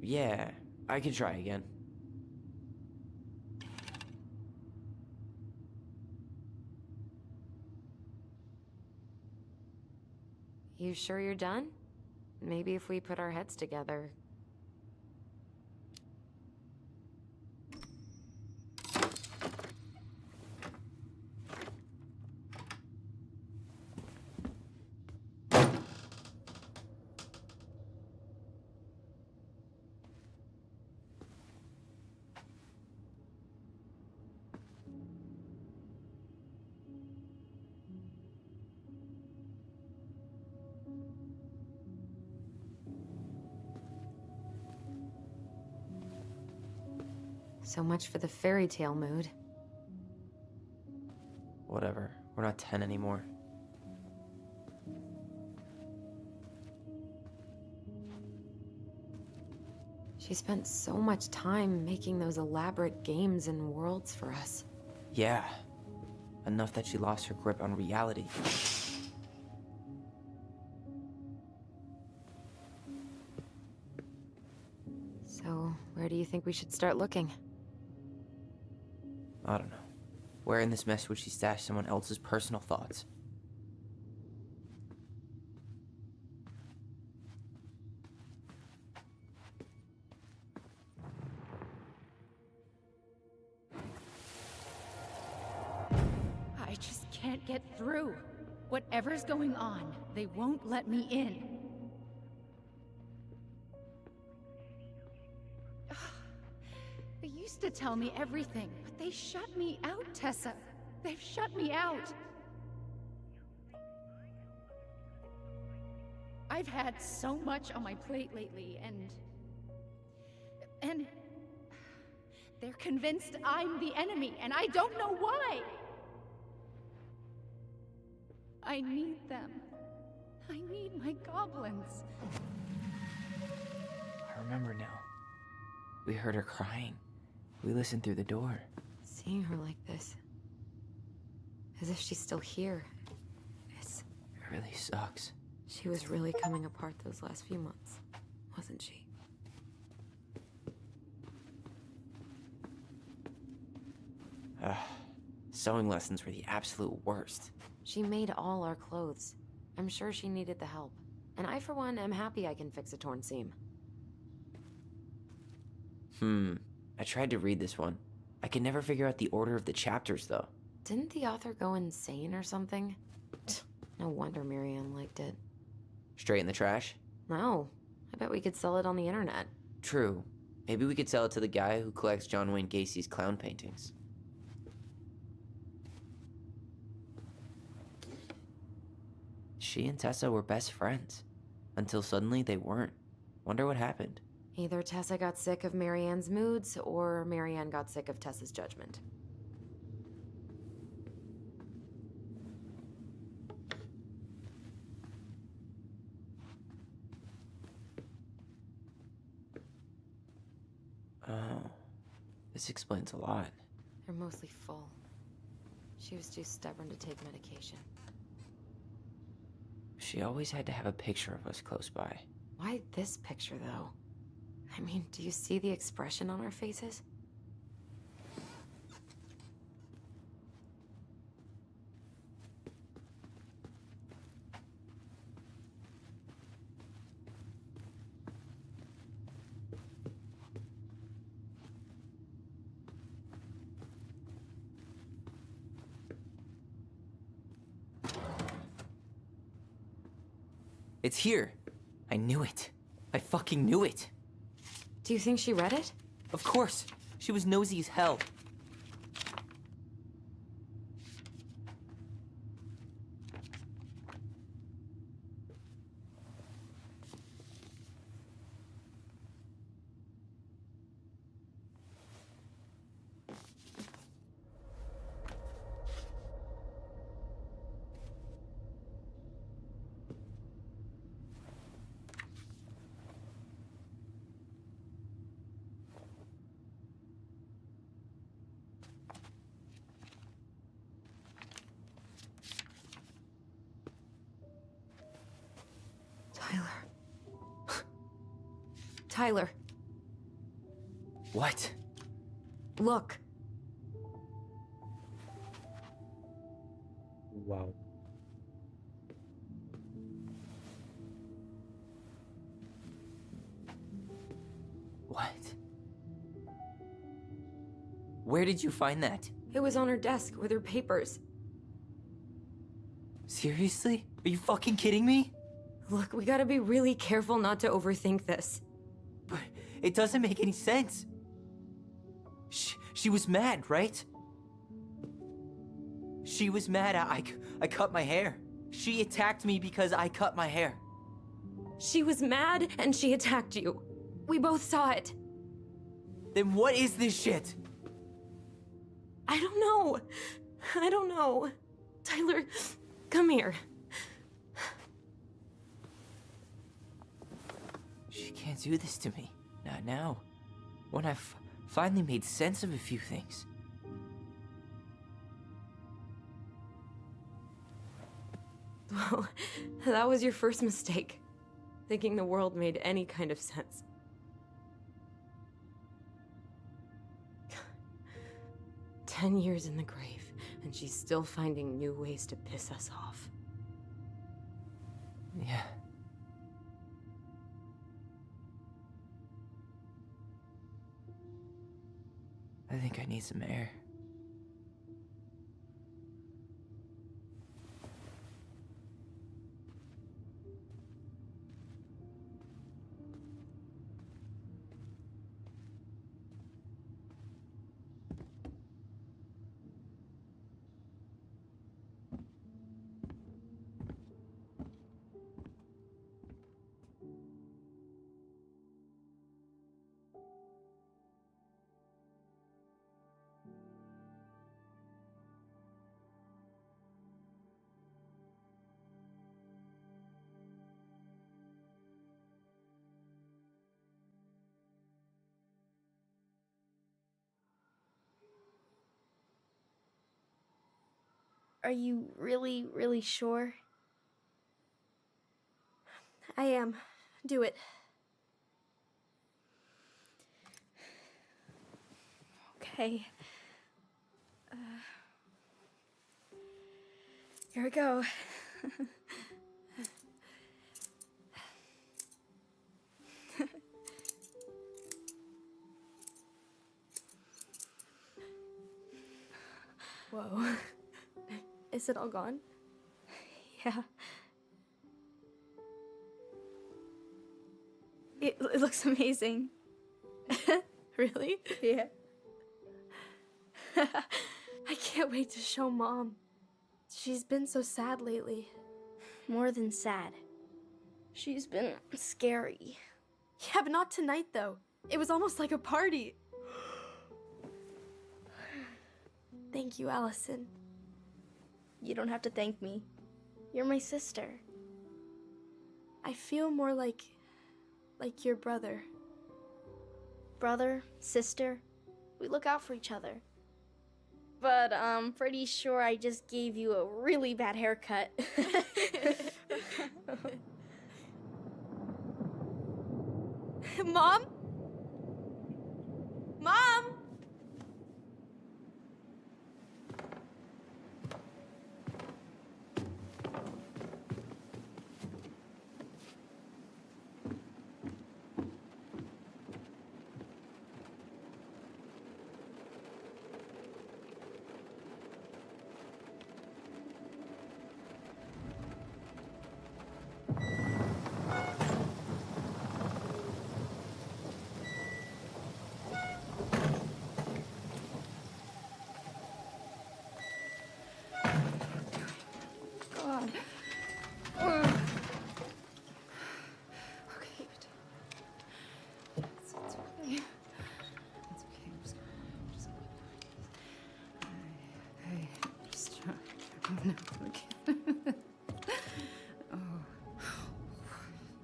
Yeah, I can try again. You sure you're done? Maybe if we put our heads together. So much for the fairy tale mood. Whatever. We're not 10 anymore. She spent so much time making those elaborate games and worlds for us. Yeah. Enough that she lost her grip on reality. So, where do you think we should start looking? I don't know. Where in this mess would she stash someone else's personal thoughts? I just can't get through. Whatever's going on, they won't let me in. They used to tell me everything, but they shut me out, Tessa. They've shut me out. I've had so much on my plate lately, and they're convinced I'm the enemy, and I don't know why. I need them. I need my goblins. I remember now. We heard her crying. We listened through the door. Seeing her like this. As if she's still here. It's... It really sucks. She was really coming apart those last few months, wasn't she? Sewing lessons were the absolute worst. She made all our clothes. I'm sure she needed the help. And I, for one, am happy I can fix a torn seam. I tried to read this one. I could never figure out the order of the chapters, though. Didn't the author go insane or something? No wonder Marianne liked it. Straight in the trash? No. I bet we could sell it on the internet. True. Maybe we could sell it to the guy who collects John Wayne Gacy's clown paintings. She and Tessa were best friends. Until suddenly they weren't. Wonder what happened. Either Tessa got sick of Marianne's moods, or Marianne got sick of Tessa's judgment. Oh. This explains a lot. They're mostly full. She was too stubborn to take medication. She always had to have a picture of us close by. Why this picture, though? I mean, do you see the expression on our faces? It's here. I knew it. I fucking knew it. Do you think she read it? Of course. She was nosy as hell. Tyler, What? look. Wow. What? Where did you find that? It was on her desk with her papers. Seriously? Are you fucking kidding me? Look, we gotta be really careful not to overthink this. But it doesn't make any sense. She was mad, right? She was mad I cut my hair. She attacked me because I cut my hair. She was mad and she attacked you. We both saw it. Then what is this shit? I don't know. I don't know. Tyler, come here. She can't do this to me. Not now. When I've finally made sense of a few things. Well, that was your first mistake. Thinking the world made any kind of sense. "10 years in the grave, and she's still finding new ways to piss us off." Yeah. I think I need some air. Are you really, really sure? I am. Do it. Okay. Here we go. Whoa. Is it all gone? Yeah. It looks amazing. Really? Yeah. I can't wait to show Mom. She's been so sad lately. More than sad. She's been scary. Yeah, but not tonight, though. It was almost like a party. Thank you, Allison. You don't have to thank me. You're my sister. I feel more like your brother. Brother, sister, we look out for each other. But I'm pretty sure I just gave you a really bad haircut. Mom? Mom?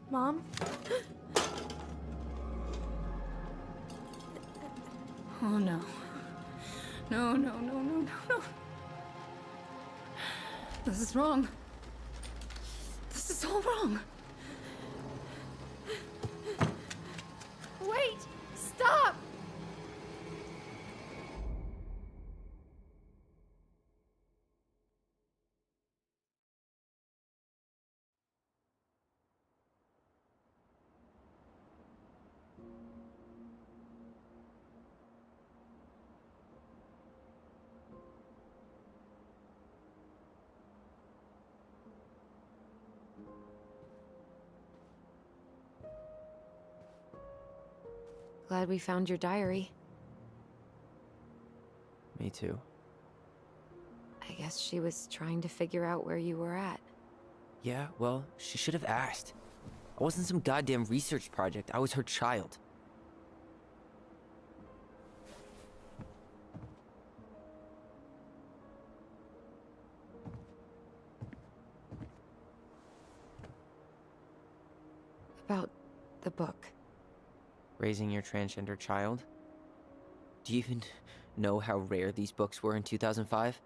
Mom? Oh no. No, no, no, no, no, no. This is wrong. This is all wrong. Wait! Stop! Glad we found your diary. Me too. I guess she was trying to figure out where you were at. Yeah, well, she should have asked. I wasn't some goddamn research project. I was her child. About the book. Raising your transgender child? Do you even know how rare these books were in 2005?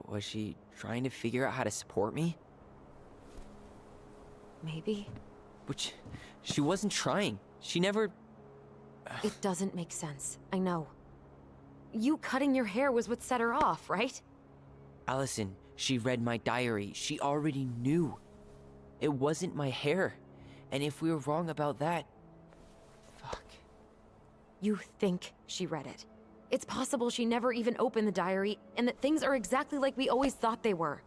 Was she trying to figure out how to support me? Maybe? Which, she wasn't trying. She never... It doesn't make sense. I know. You cutting your hair was what set her off, right? Allison, she read my diary. She already knew. It wasn't my hair. And if we were wrong about that... Fuck. You think she read it. It's possible she never even opened the diary, and that things are exactly like we always thought they were.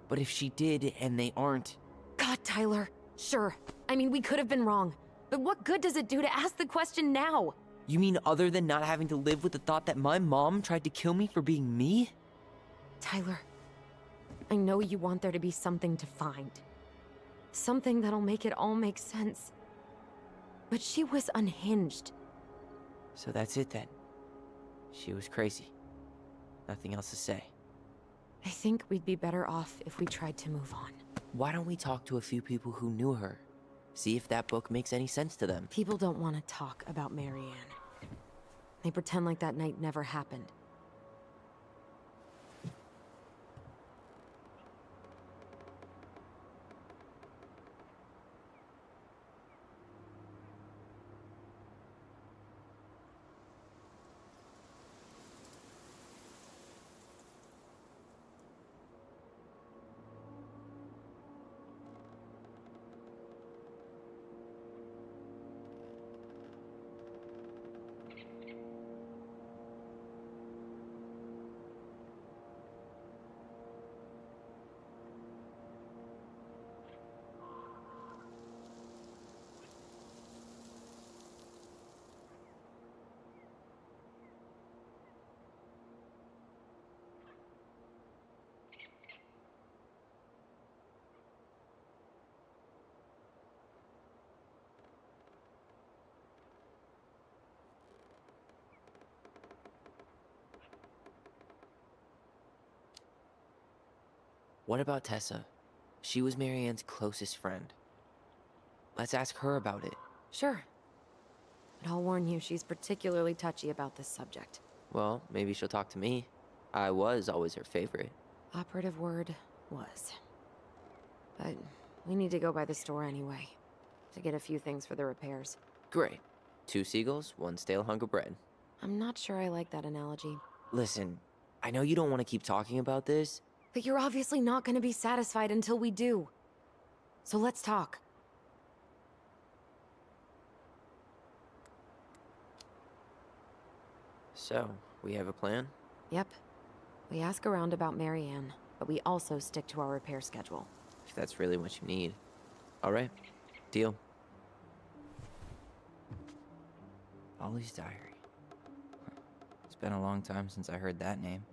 But if she did, and they aren't... God, Tyler. Sure. I mean, we could have been wrong. But what good does it do to ask the question now? You mean other than not having to live with the thought that my mom tried to kill me for being me? Tyler, I know you want there to be something to find. Something that'll make it all make sense. But she was unhinged. So that's it then. She was crazy. Nothing else to say. I think we'd be better off if we tried to move on. Why don't we talk to a few people who knew her? See if that book makes any sense to them. People don't want to talk about Marianne. They pretend like that night never happened. What about Tessa? She was Marianne's closest friend. Let's ask her about it. Sure. But I'll warn you, she's particularly touchy about this subject. Well, maybe she'll talk to me. I was always her favorite. Operative word was. But we need to go by the store anyway. To get a few things for the repairs. Great. 2 seagulls, 1 stale hunk of bread. I'm not sure I like that analogy. Listen, I know you don't want to keep talking about this. But you're obviously not going to be satisfied until we do. So let's talk. So, we have a plan? Yep. We ask around about Marianne, but we also stick to our repair schedule. If that's really what you need. Alright, deal. Ollie's diary. It's been a long time since I heard that name.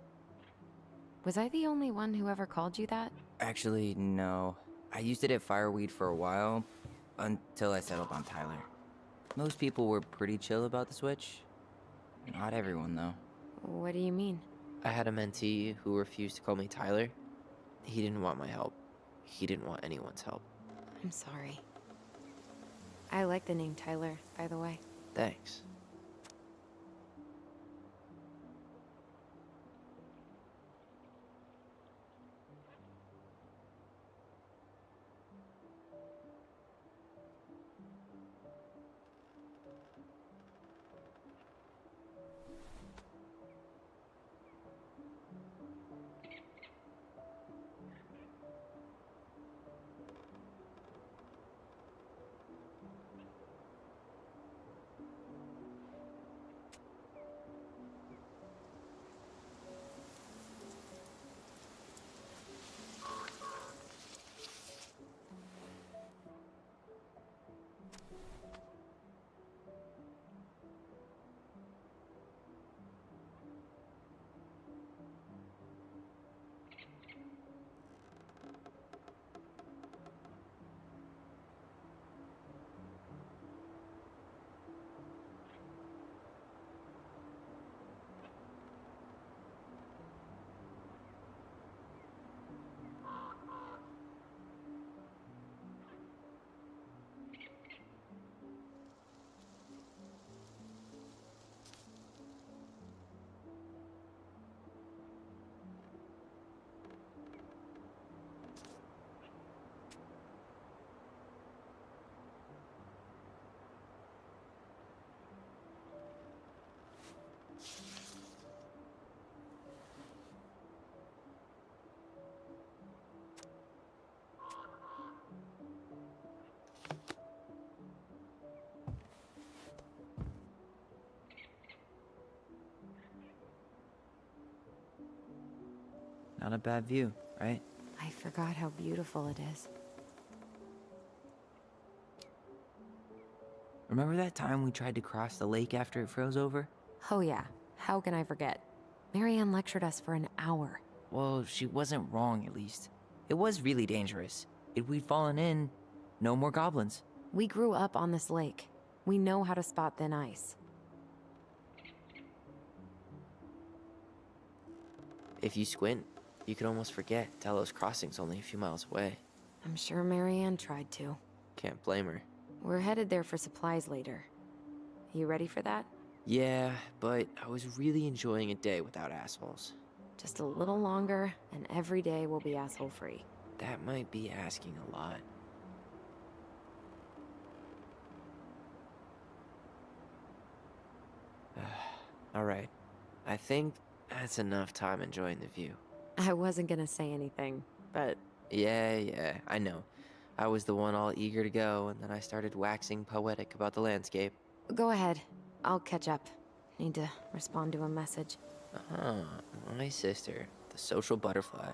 Was I the only one who ever called you that? Actually, no. I used it at Fireweed for a while, until I settled on Tyler. Most people were pretty chill about the switch. Not everyone, though. What do you mean? I had a mentee who refused to call me Tyler. He didn't want my help. He didn't want anyone's help. I'm sorry. I like the name Tyler, by the way. Thanks. Not a bad view, right? I forgot how beautiful it is. Remember that time we tried to cross the lake after it froze over? Oh yeah, how can I forget? Marianne lectured us for an hour. Well, she wasn't wrong, at least. It was really dangerous. If we'd fallen in, no more goblins. We grew up on this lake. We know how to spot thin ice. If you squint, you can almost forget Delos Crossing's only a few miles away. I'm sure Marianne tried to. Can't blame her. We're headed there for supplies later. You ready for that? Yeah, but I was really enjoying a day without assholes. Just a little longer, and every day will be asshole-free. That might be asking a lot. Alright. I think that's enough time enjoying the view. I wasn't gonna say anything, but Yeah, I know. I was the one all eager to go, and then I started waxing poetic about the landscape. go ahead. I'll catch up. Need to respond to a message. Ah, my sister, the social butterfly.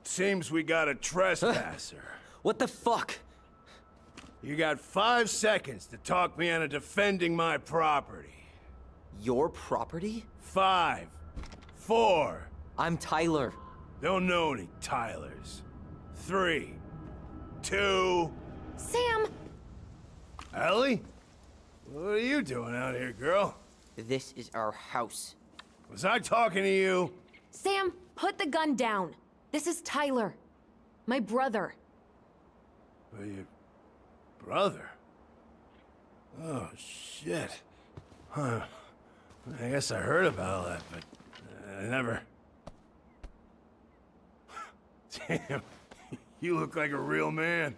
Seems we got a trespasser. What the fuck? You got 5 seconds to talk me into defending my property. Your property? 5, 4, I'm Tyler. don't know any Tylers. 3, 2... Sam! Ellie? What are you doing out here, girl? This is our house. Was I talking to you? Sam, put the gun down. This is Tyler. My brother. Well, your brother? Oh, shit. Huh. I guess I heard about all that, but I never... Damn, you look like a real man.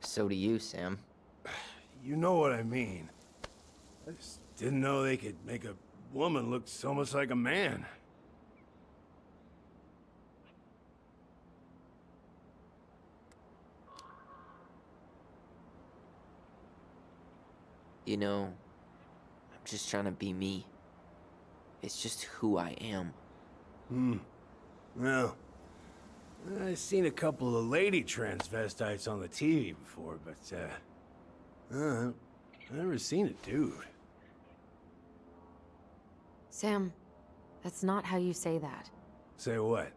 So do you, Sam. You know what I mean. I just didn't know they could make a woman look so much like a man. You know, I'm just trying to be me. It's just who I am. Well, I've seen a couple of lady transvestites on the TV before, but, I've never seen a dude. Sam, that's not how you say that. Say what?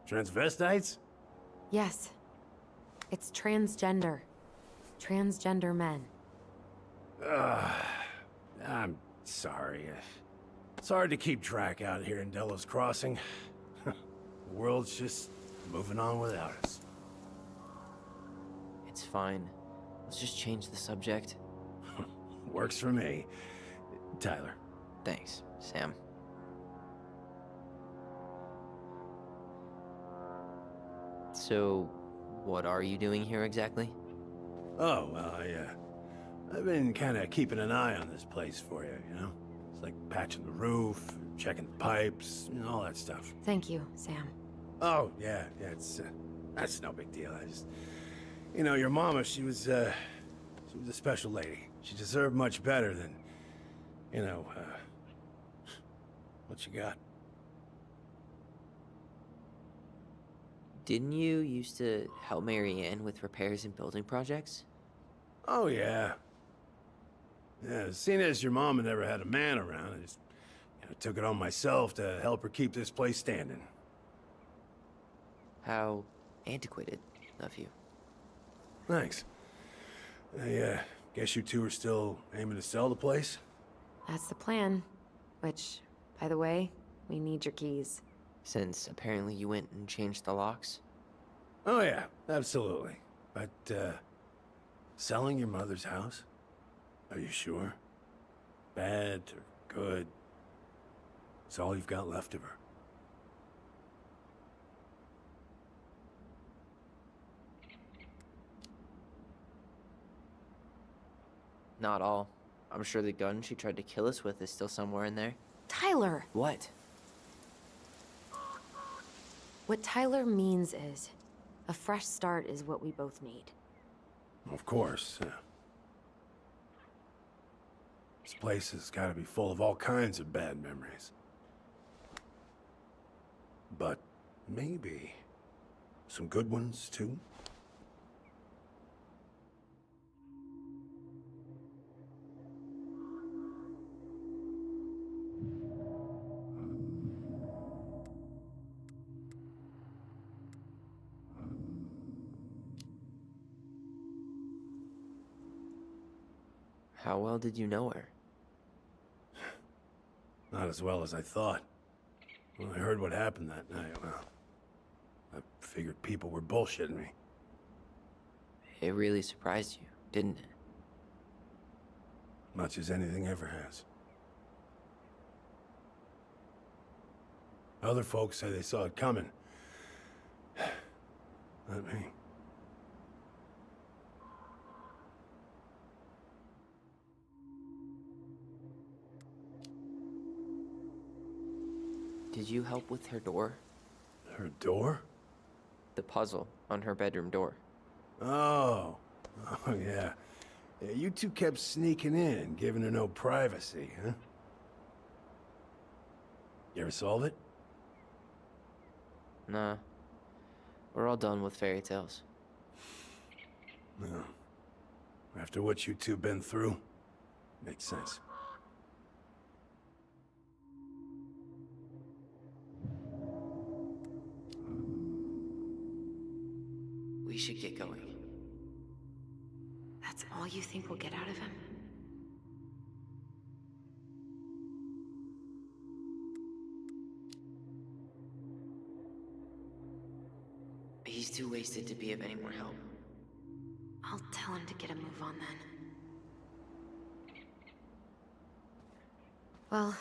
Transvestites? Yes. It's transgender. Transgender men. I'm sorry. It's hard to keep track out here in Delos Crossing. The world's just moving on without us. It's fine. Let's just change the subject. Works for me. Tyler. Thanks, Sam. So, what are you doing here exactly? Oh, well, I've been kind of keeping an eye on this place for you, you know? It's like patching the roof, checking the pipes, you know, all that stuff. Thank you, Sam. Oh, yeah, that's no big deal. I just, you know, your mama, she was a special lady. She deserved much better than, you know, what you got. Didn't you used to help Marianne with repairs and building projects? Oh, yeah. Yeah, seeing as your mama never had a man around, I just, you know, took it on myself to help her keep this place standing. How antiquated of you. Thanks. I guess you two are still aiming to sell the place? That's the plan. Which, by the way, we need your keys. Since apparently you went and changed the locks? Oh, yeah, absolutely. But, selling your mother's house? Are you sure? Bad or good? It's all you've got left of her. Not all. I'm sure the gun she tried to kill us with is still somewhere in there. Tyler! What? What Tyler means is, a fresh start is what we both need. Of course. This place has got to be full of all kinds of bad memories. But maybe some good ones, too? How well did you know her? Not as well as I thought. When I heard what happened that night, well, I figured people were bullshitting me. It really surprised you, didn't it? Much as anything ever has. Other folks say they saw it coming. Not me. Did you help with her door? Her door? The puzzle on her bedroom door. Oh. Oh, yeah. Yeah, you two kept sneaking in, giving her no privacy, huh? You ever solve it? Nah. We're all done with fairy tales. No. After what you two been through, makes sense. We should get going. That's all you think we'll get out of him? He's too wasted to be of any more help. I'll tell him to get a move on then. Well,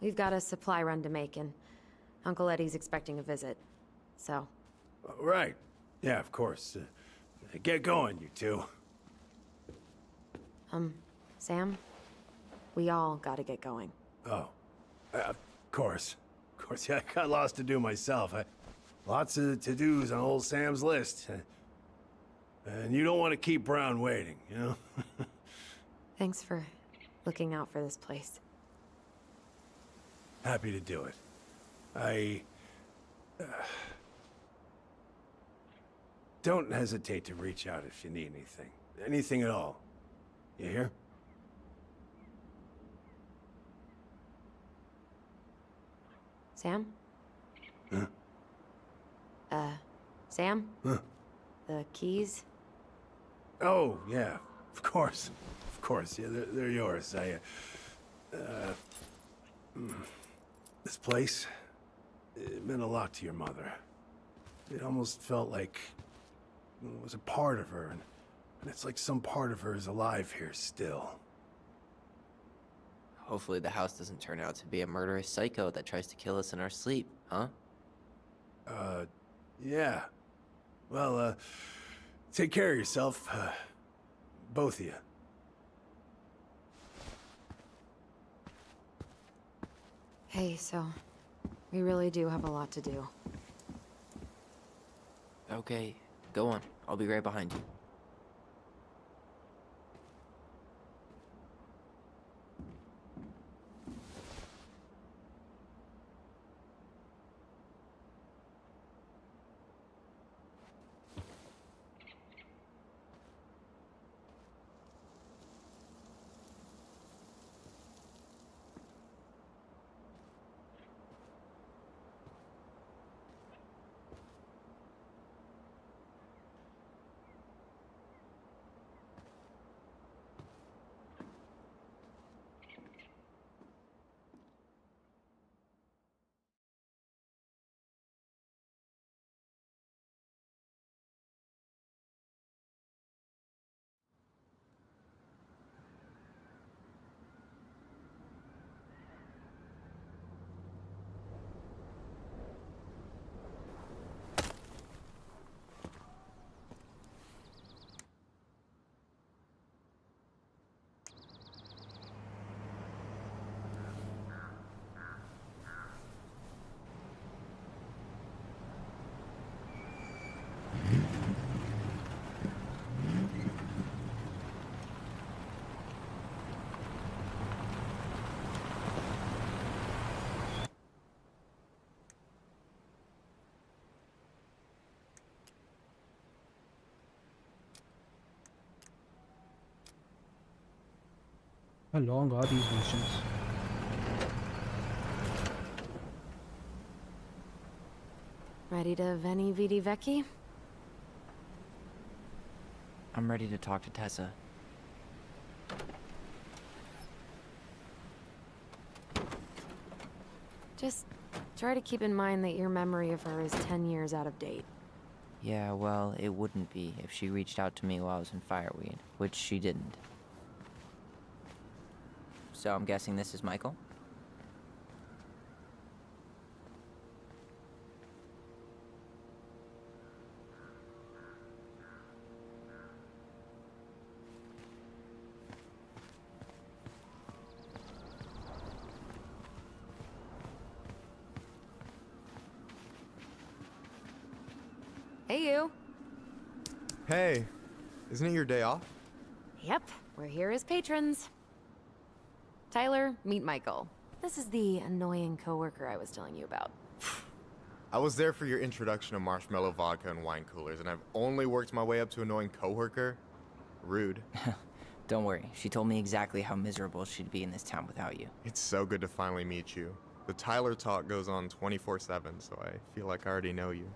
we've got a supply run to make, and Uncle Eddie's expecting a visit. So, Right. Yeah, of course. Get going, you two. Sam? We all gotta get going. Oh. Of course. Of course, yeah, I got lots to do myself. Lots of to-dos on old Sam's list. And you don't want to keep Brown waiting, you know? Thanks for looking out for this place. Happy to do it. I... don't hesitate to reach out if you need anything. Anything at all. You hear? Sam? Huh? Sam? Huh? The keys? Oh, yeah. Of course. Of course. Yeah, they're yours. This place, it meant a lot to your mother. It almost felt like it was a part of her, and it's like some part of her is alive here still. Hopefully the house doesn't turn out to be a murderous psycho that tries to kill us in our sleep, huh? Yeah. Well, take care of yourself, both of you. Hey, so we really do have a lot to do. Okay, go on. I'll be right behind you. How long are these missions? Ready to Veni Vidi Vecchi? I'm ready to talk to Tessa. Just try to keep in mind that your memory of her is 10 years out of date. Yeah, well, it wouldn't be if she reached out to me while I was in Fireweed, which she didn't. So I'm guessing this is Michael? Hey, you. Hey, isn't it your day off? Yep, we're here as patrons. Tyler, meet Michael. This is the annoying coworker I was telling you about. I was there for your introduction to marshmallow vodka and wine coolers, and I've only worked my way up to annoying coworker. Rude. Don't worry, she told me exactly how miserable she'd be in this town without you. It's so good to finally meet you. The Tyler talk goes on 24/7, so I feel like I already know you.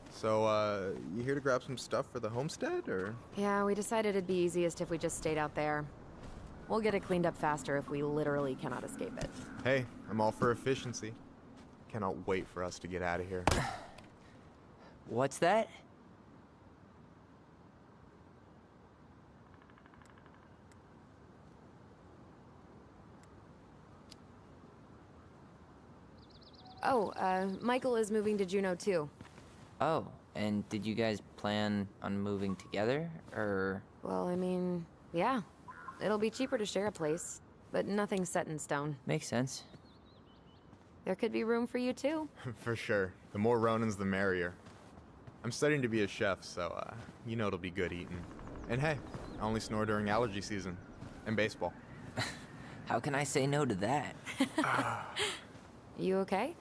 So, you here to grab some stuff for the homestead, or? Yeah, we decided it'd be easiest if we just stayed out there. We'll get it cleaned up faster if we literally cannot escape it. Hey, I'm all for efficiency. Cannot wait for us to get out of here. What's that? Oh, Michael is moving to Juneau too. Oh, and did you guys plan on moving together, or? Well, I mean, yeah. It'll be cheaper to share a place, but nothing's set in stone. Makes sense. There could be room for you too. For sure. The more Ronins, the merrier. I'm studying to be a chef, so, you know it'll be good eating. And hey, I only snore during allergy season. And baseball. How can I say no to that? You okay?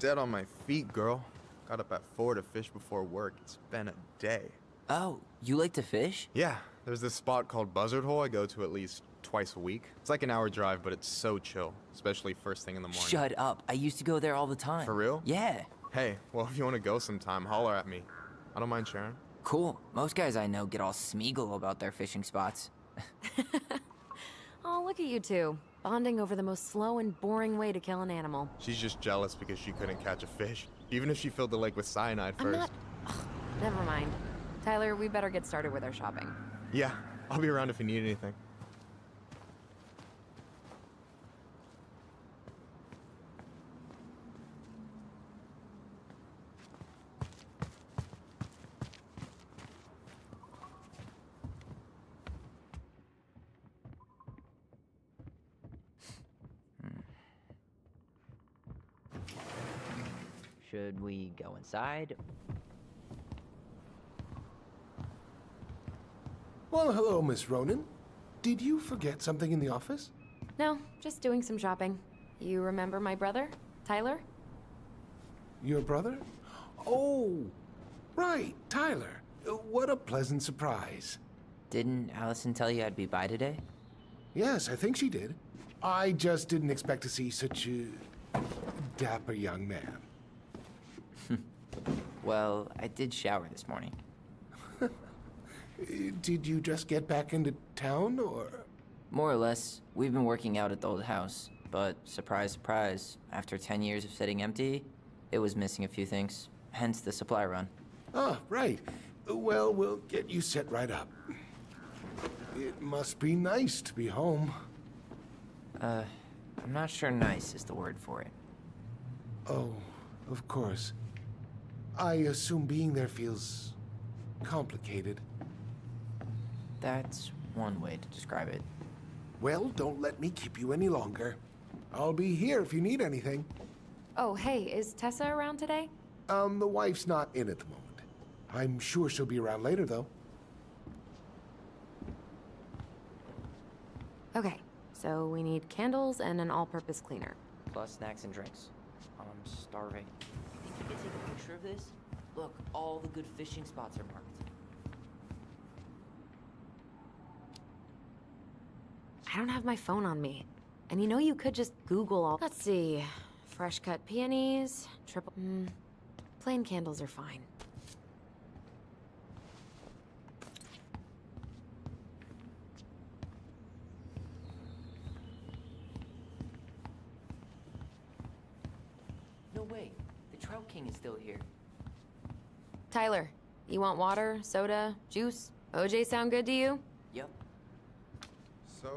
Dead on my feet, girl. Got up at 4 to fish before work. It's been a day. Oh, you like to fish? Yeah, there's this spot called Buzzard Hole I go to at least twice a week. It's like an hour drive, but it's so chill, especially first thing in the morning. Shut up. I used to go there all the time. For real? Yeah. Hey, well, if you want to go sometime, holler at me. I don't mind sharing. Cool. Most guys I know get all Smeagol about their fishing spots. Oh, look at you two. Bonding over the most slow and boring way to kill an animal. She's just jealous because she couldn't catch a fish, even if she filled the lake with cyanide I'm first. not... Ugh, never mind. Tyler, we better get started with our shopping. Yeah, I'll be around if you need anything. Should we go inside? Well, hello, Miss Ronan. Did you forget something in the office? No, just doing some shopping. You remember my brother, Tyler? Your brother? Oh, right, Tyler. What a pleasant surprise. Didn't Allison tell you I'd be by today? Yes, I think she did. I just didn't expect to see such a dapper young man. Well, I did shower this morning. Did you just get back into town, or? More or less. We've been working out at the old house, but surprise, surprise, after 10 years of sitting empty, it was missing a few things, hence the supply run. Ah, right. Well, we'll get you set right up. It must be nice to be home. I'm not sure nice is the word for it. Oh, of course. I assume being there feels complicated. That's one way to describe it. Well, don't let me keep you any longer. I'll be here if you need anything. Oh, hey, is Tessa around today? The wife's not in at the moment. I'm sure she'll be around later, though. Okay, so we need candles and an all-purpose cleaner. Plus snacks and drinks. I'm starving. You think you could take a picture of this? Look, all the good fishing spots are marked. I don't have my phone on me. And you know you could just Google all... Let's see. Fresh cut peonies, triple... plain candles are fine. No way. The Trout King is still here. Tyler, you want water, soda, juice? OJ sound good to you? Yep. So,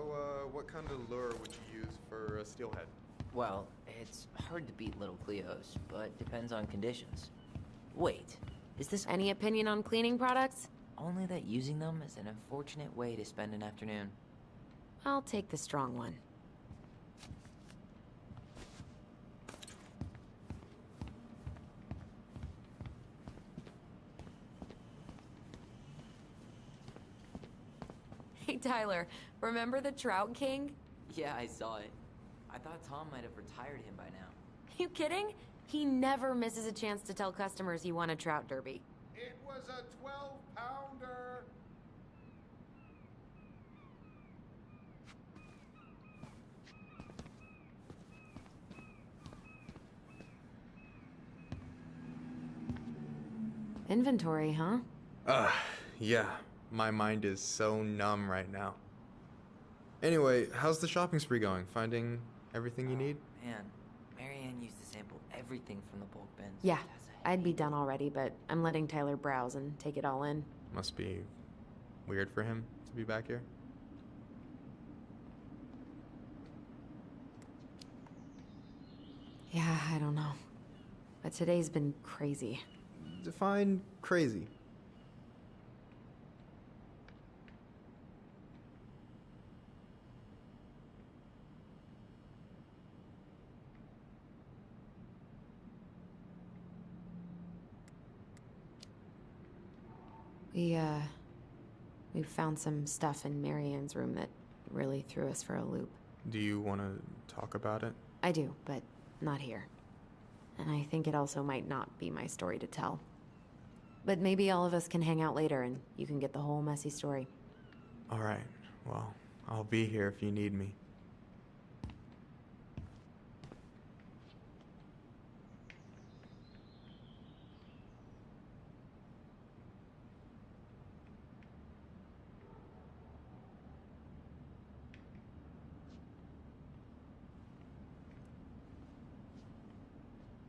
what kind of lure would you use for a steelhead? Well, it's hard to beat little Cleos, but depends on conditions. Wait, is this Any opinion on cleaning products? only that using them is an unfortunate way to spend an afternoon? I'll take the strong one. Hey Tyler, remember the Trout King? Yeah, I saw it. I thought Tom might have retired him by now. You kidding? He never misses a chance to tell customers he won a trout derby. It was a 12-pounder. Inventory, huh? Yeah. My mind is so numb right now. Anyway, how's the shopping spree going? Finding everything you need? Man, Marianne used to sample everything from the bulk bins. Yeah, That's a I'd be done already, but I'm letting Tyler browse and take it all in. Must be weird for him to be back here. Yeah, I don't know. But today's been crazy. Define crazy. We found some stuff in Marianne's room that really threw us for a loop. Do you want to talk about it? I do, but not here. And I think it also might not be my story to tell. But maybe all of us can hang out later and you can get the whole messy story. All right. Well, I'll be here if you need me.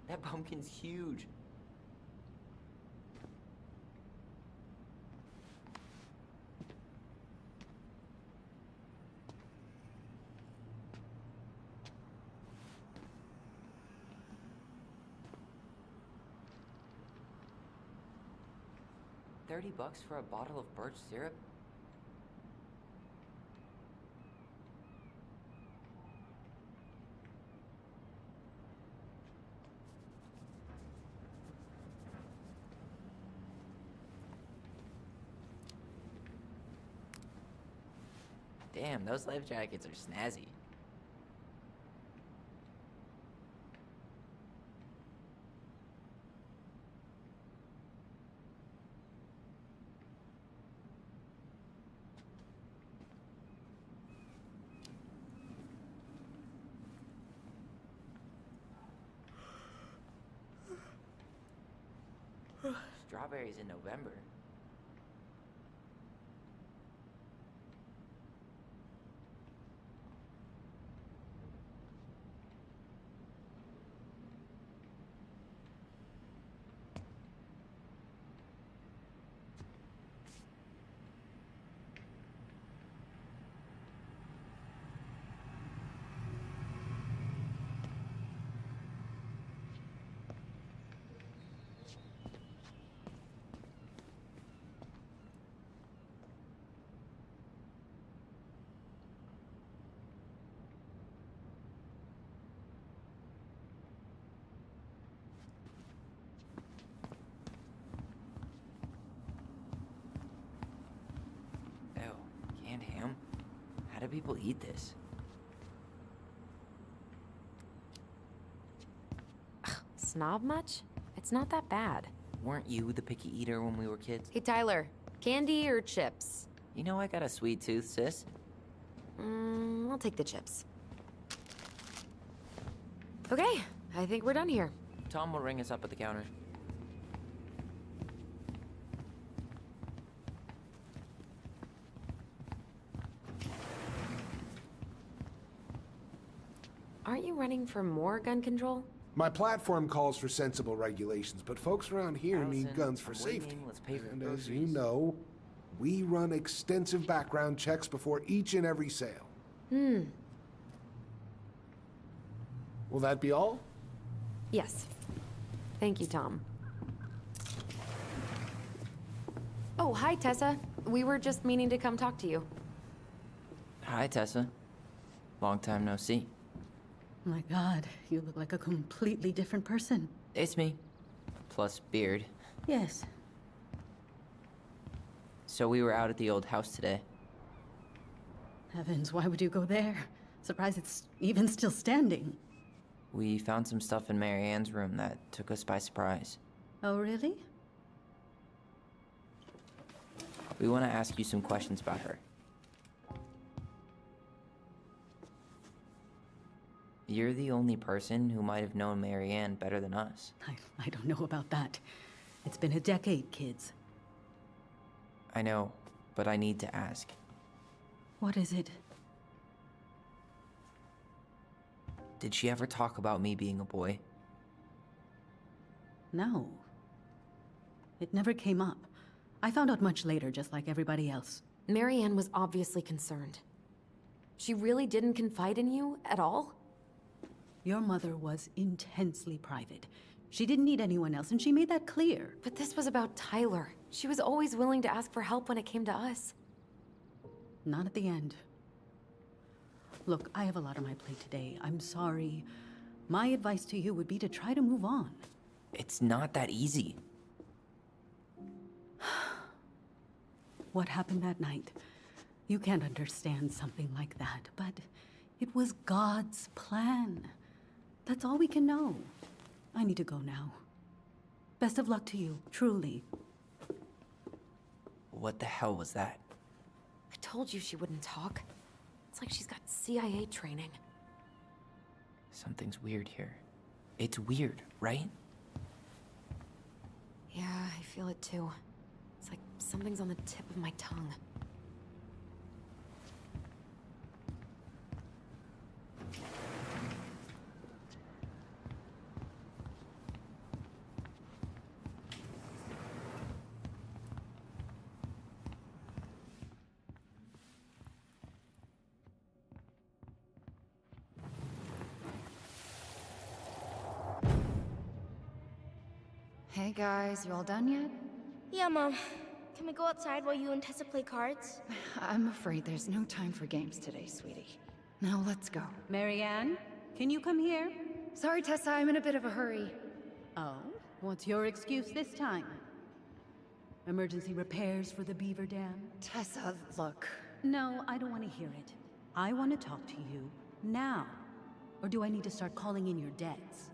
That pumpkin's huge. $30 for a bottle of birch syrup? Damn, those life jackets are snazzy. Strawberries in November. Ew, canned ham? How do people eat this? Snob much? It's not that bad. Weren't you the picky eater when we were kids? Hey Tyler, candy or chips? You know I got a sweet tooth, sis. I'll take the chips. Okay, I think we're done here. Tom will ring us up at the counter. Aren't you running for more gun control? My platform calls for sensible regulations, but folks around here need Allison, guns for I'm safety. waiting. Let's pay for And the as you groceries. know, we run extensive background checks before each and every sale. Will that be all? Yes. Thank you, Tom. Oh, hi, Tessa. We were just meaning to come talk to you. Hi, Tessa. Long time no see. My God, you look like a completely different person. It's me. Plus beard. Yes. So we were out at the old house today. Heavens, why would you go there? Surprised it's even still standing. We found some stuff in Mary Ann's room that took us by surprise. Oh, really? We want to ask you some questions about her. You're the only person who might have known Mary Ann better than us. I don't know about that. It's been a decade, kids. I know, but I need to ask. What is it? Did she ever talk about me being a boy? No. It never came up. I found out much later, just like everybody else. Mary Ann was obviously concerned. She really didn't confide in you at all? Your mother was intensely private. She didn't need anyone else, and she made that clear. But this was about Tyler. She was always willing to ask for help when it came to us. Not at the end. Look, I have a lot on my plate today. I'm sorry. My advice to you would be to try to move on. It's not that easy. What happened that night? You can't understand something like that, but it was God's plan. That's all we can know. I need to go now. Best of luck to you, truly. What the hell was that? I told you she wouldn't talk. It's like she's got CIA training. Something's weird here. It's weird, right? Yeah, I feel it too. It's like something's on the tip of my tongue. Hey guys, you all done yet? Yeah, Mom. Can we go outside while you and Tessa play cards? I'm afraid there's no time for games today, sweetie. Now let's go. Mary Ann, can you come here? Sorry, Tessa, I'm in a bit of a hurry. Oh, what's your excuse this time? Emergency repairs for the beaver dam? Tessa, look. No, I don't want to hear it. I want to talk to you now. Or do I need to start calling in your debts?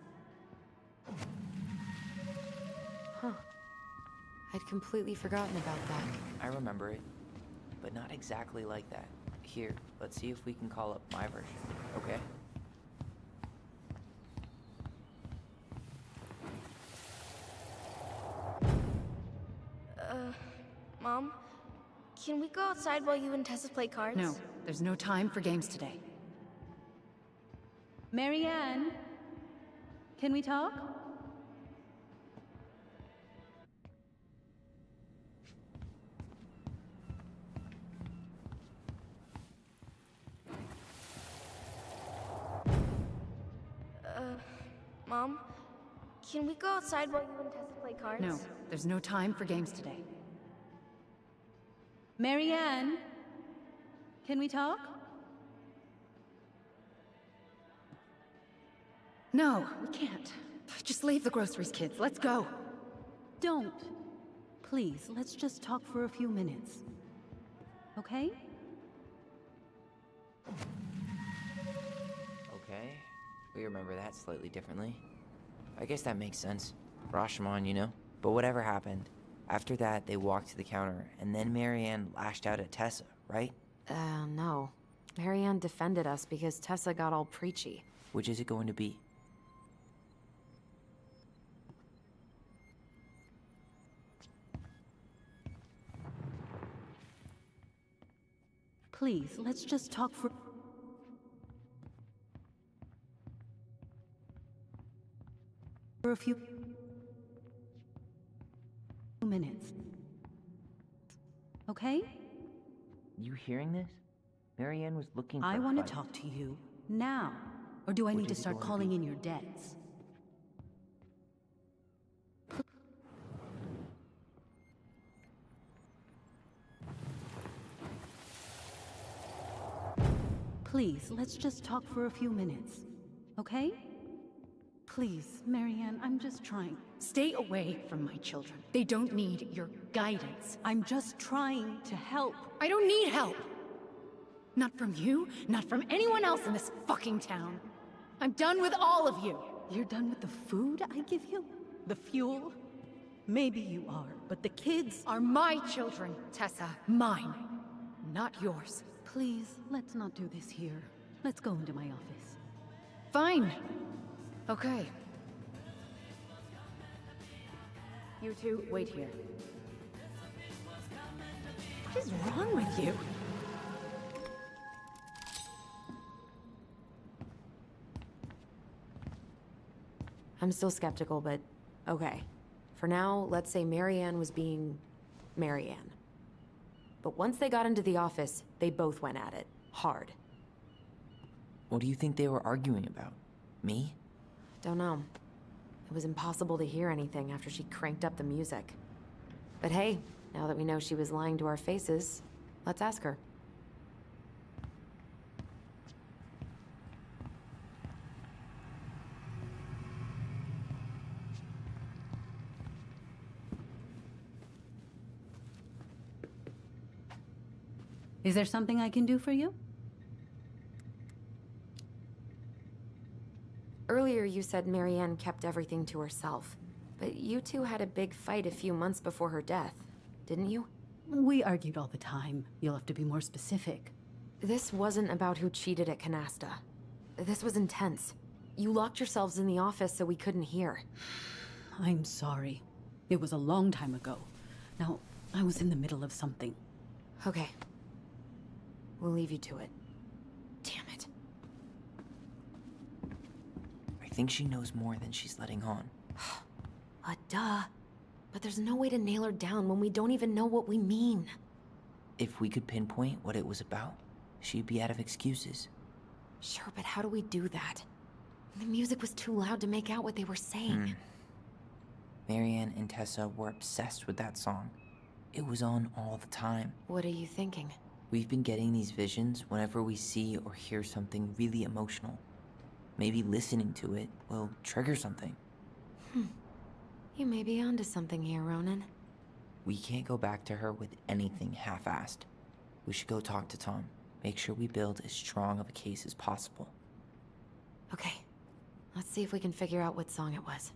Huh. I'd completely forgotten about that. I remember it, but not exactly like that. Here, let's see if we can call up my version, okay? Mom? Can we go outside while you and Tessa play cards? No, there's no time for games today. Mary Ann, can we talk? Mom? Can we go outside while you and Tessa play cards? No, there's no time for games today. Mary Ann, can we talk? No, we can't. Just leave the groceries, kids. Let's go. Don't. Please, let's just talk for a few minutes. Okay? Okay, we remember that slightly differently. I guess that makes sense. Rashomon, you know? But whatever happened, after that they walked to the counter, and then Mary Ann lashed out at Tessa, right? No. Marianne defended us because Tessa got all preachy. Which is it going to be? Please, let's just talk for a few minutes. Okay? You hearing this? Marianne was looking for I a want to fight. talk to you now. Or do I What need to is it start going to calling be? in your debts? Please, let's just talk for a few minutes. Okay? Please, Marianne, I'm just trying. Stay away from my children. They don't need your guidance. I'm just trying to help. I don't need help! Not from you, not from anyone else in this fucking town. I'm done with all of you! You're done with the food I give you? The fuel? Maybe you are, but the kids Are my children, Tessa. Mine. Not yours. Please, let's not do this here. Let's go into my office. Fine. Okay. You two, wait here. What is wrong with you? I'm still skeptical, but okay. For now, let's say Marianne was being Marianne. But once they got into the office, they both went at it. Hard. What do you think they were arguing about? Me? Don't know. It was impossible to hear anything after she cranked up the music. But hey, now that we know she was lying to our faces, let's ask her. Is there something I can do for you? Earlier you said Marianne kept everything to herself. But you two had a big fight a few months before her death, didn't you? We argued all the time. You'll have to be more specific. This wasn't about who cheated at Canasta. This was intense. You locked yourselves in the office so we couldn't hear. I'm sorry. It was a long time ago. Now, I was in the middle of something. Okay. We'll leave you to it. Damn it. I think she knows more than she's letting on. Duh. But there's no way to nail her down when we don't even know what we mean. If we could pinpoint what it was about, she'd be out of excuses. Sure, but how do we do that? The music was too loud to make out what they were saying. Marianne and Tessa were obsessed with that song. It was on all the time. What are you thinking? We've been getting these visions whenever we see or hear something really emotional. Maybe listening to it will trigger something. You may be onto something here, Ronan. We can't go back to her with anything half-assed. We should go talk to Tom. Make sure we build as strong of a case as possible. Okay. Let's see if we can figure out what song it was.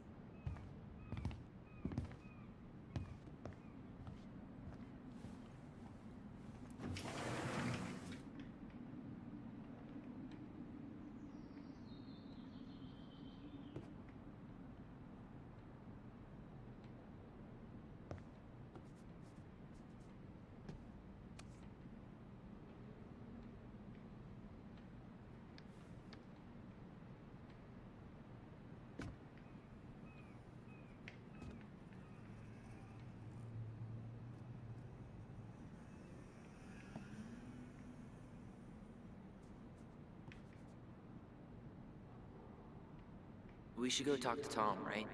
We should go talk to Tom, right?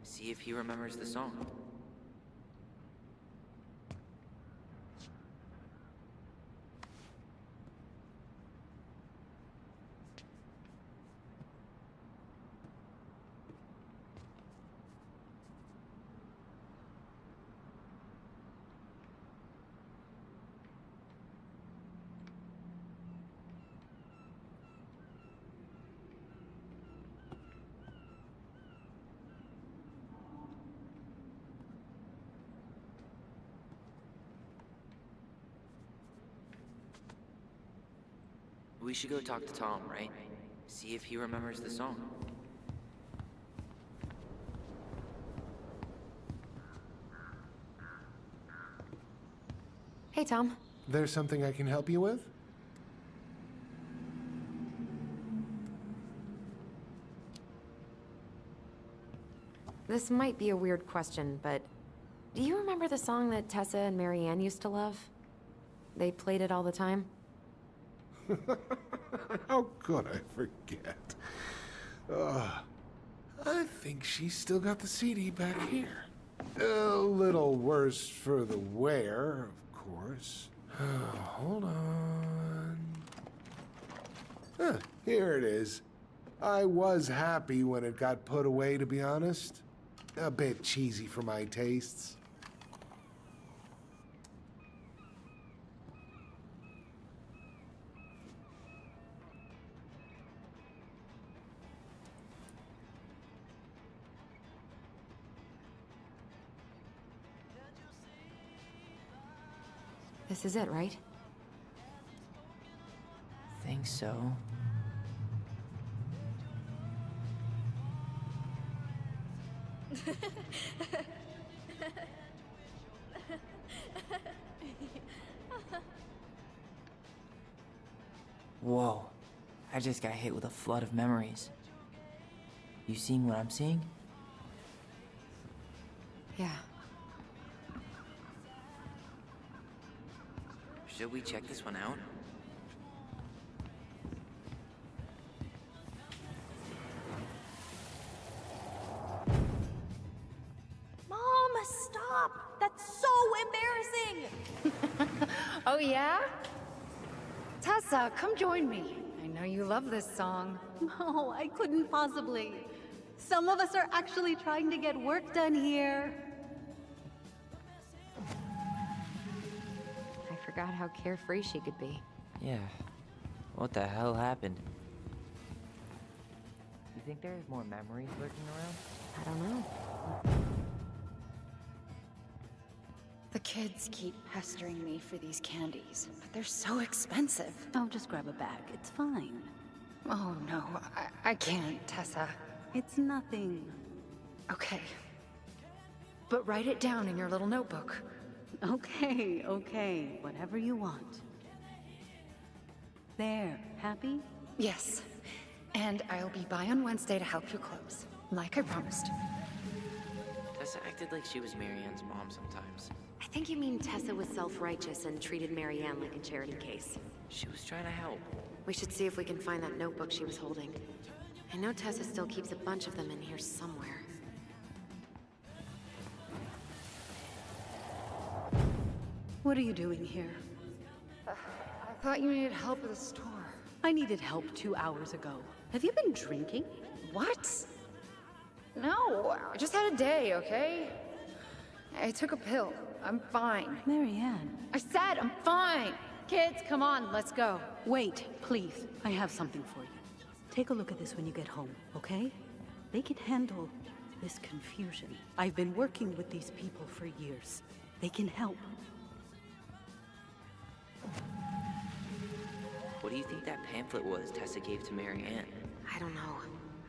See if he remembers the song. We should go talk to Tom, right? See if he remembers the song. Hey, Tom. There's something I can help you with? This might be a weird question, but do you remember the song that Tessa and Marianne used to love? They played it all the time. How could I forget? I think she's still got the CD back here. A little worse for the wear, of course. Hold on. Here it is. I was happy when it got put away, to be honest. A bit cheesy for my tastes. This is it, right? Think so. Whoa. I just got hit with a flood of memories. You seeing what I'm seeing? Yeah. Should we check this one out? Mom, stop! That's so embarrassing! Oh, yeah? Tessa, come join me. I know you love this song. No, I couldn't possibly. Some of us are actually trying to get work done here. I forgot how carefree she could be. Yeah. What the hell happened? You think there's more memories lurking around? I don't know. The kids keep pestering me for these candies, but they're so expensive. Oh, just grab a bag. It's fine. Oh, no, I can't, Tessa. It's nothing. Okay. But write it down in your little notebook. Okay, okay. Whatever you want. There. Happy? Yes. And I'll be by on Wednesday to help you close, like I promised. Tessa acted like she was Marianne's mom sometimes. I think you mean Tessa was self-righteous and treated Marianne like a charity case. She was trying to help. We should see if we can find that notebook she was holding. I know Tessa still keeps a bunch of them in here somewhere. What are you doing here? I thought you needed help with the store. I needed help 2 hours ago. Have you been drinking? What? No, I just had a day, okay? I took a pill. I'm fine. Marianne. I said I'm fine! Kids, come on, let's go. Wait, please. I have something for you. Take a look at this when you get home, okay? They can handle this confusion. I've been working with these people for years. They can help. What do you think that pamphlet was Tessa gave to Marianne? I don't know.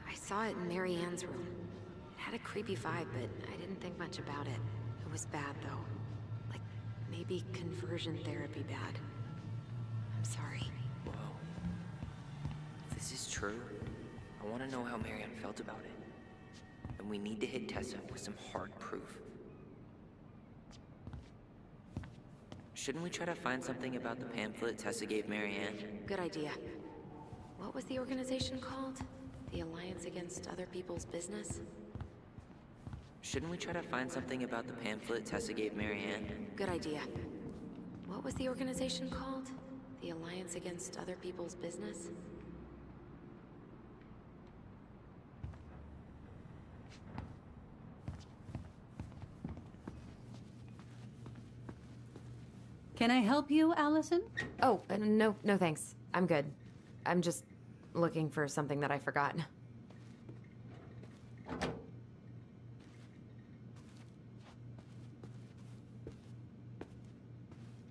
I saw it in Marianne's room. It had a creepy vibe, but I didn't think much about it. It was bad, though. Like, maybe conversion therapy bad. I'm sorry. Whoa. If this is true, I want to know how Marianne felt about it. And we need to hit Tessa with some hard proof. Shouldn't we try to find something about the pamphlet Tessa gave Marianne? Good idea. What was the organization called? The Alliance Against Other People's Business? Shouldn't we try to find something about the pamphlet Tessa gave Marianne? Good idea. What was the organization called? The Alliance Against Other People's Business? Can I help you, Allison? Oh, no thanks. I'm good. I'm just looking for something that I forgot.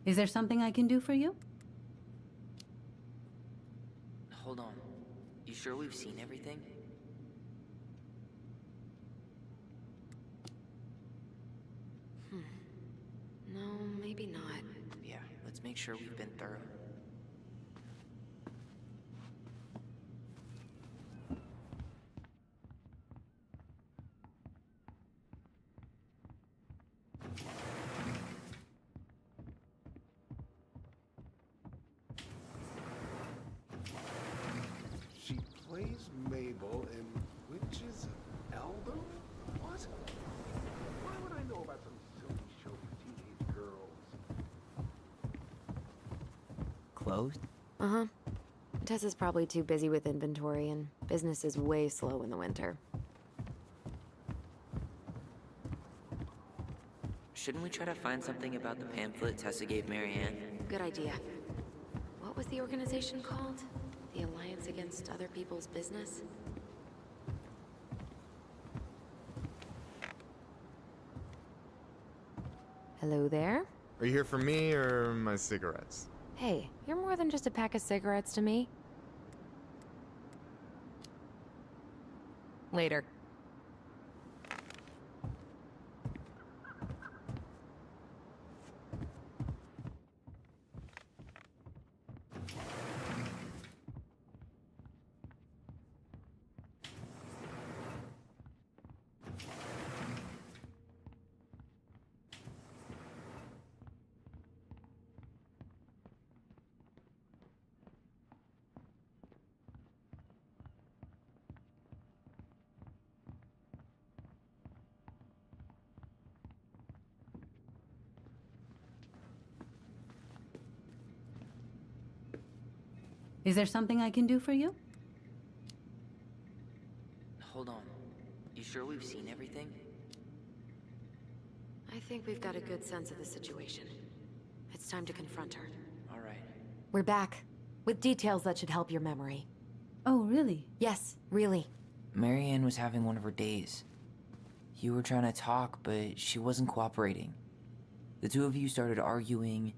Is there something I can do for you? sure we've seen everything? No, maybe not. Yeah, let's make sure we've been thorough. She plays Mabel in Witches of Eldon? What? Why would I know about some silly show for teenage girls? Closed? Uh-huh. Tessa's probably too busy with inventory, and business is way slow in the winter. Shouldn't we try to find something about the pamphlet Tessa gave Marianne? Good idea. What was the organization called? The Alliance Against Other People's Business? Hello there? Are you here for me or my cigarettes? Hey, you're more than just a pack of cigarettes to me. Later. Is there something I can do for you? Hold on. You sure we've seen everything? I think we've got a good sense of the situation. It's time to confront her. All right. We're back, with details that should help your memory. Oh, really? Yes, really. Marianne was having one of her days. You were trying to talk, but she wasn't cooperating. The two of you started arguing,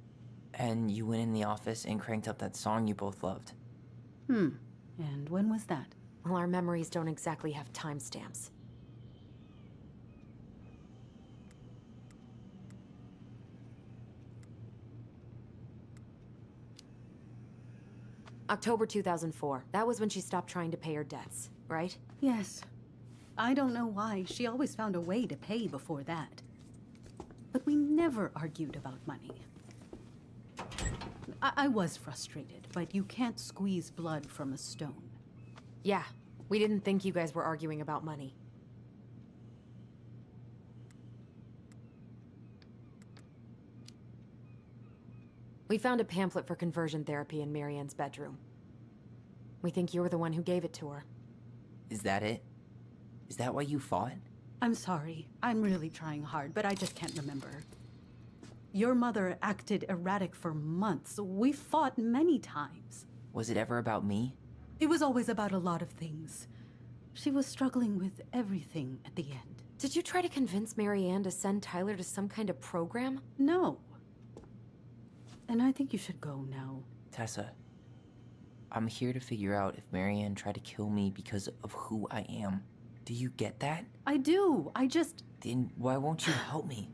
and you went in the office and cranked up that song you both loved. And when was that? Well, our memories don't exactly have timestamps. October 2004. That was when she stopped trying to pay her debts, right? Yes. I don't know why. She always found a way to pay before that. But we never argued about money. I was frustrated, but you can't squeeze blood from a stone. Yeah, we didn't think you guys were arguing about money. We found a pamphlet for conversion therapy in Marianne's bedroom. We think you were the one who gave it to her. Is that it? Is that why you fought? I'm sorry. I'm really trying hard, but I just can't remember. Your mother acted erratic for months. We fought many times. Was it ever about me? It was always about a lot of things. She was struggling with everything at the end. Did you try to convince Marianne to send Tyler to some kind of program? No. And I think you should go now. Tessa, I'm here to figure out if Marianne tried to kill me because of who I am. Do you get that? I do. Then why won't you help me?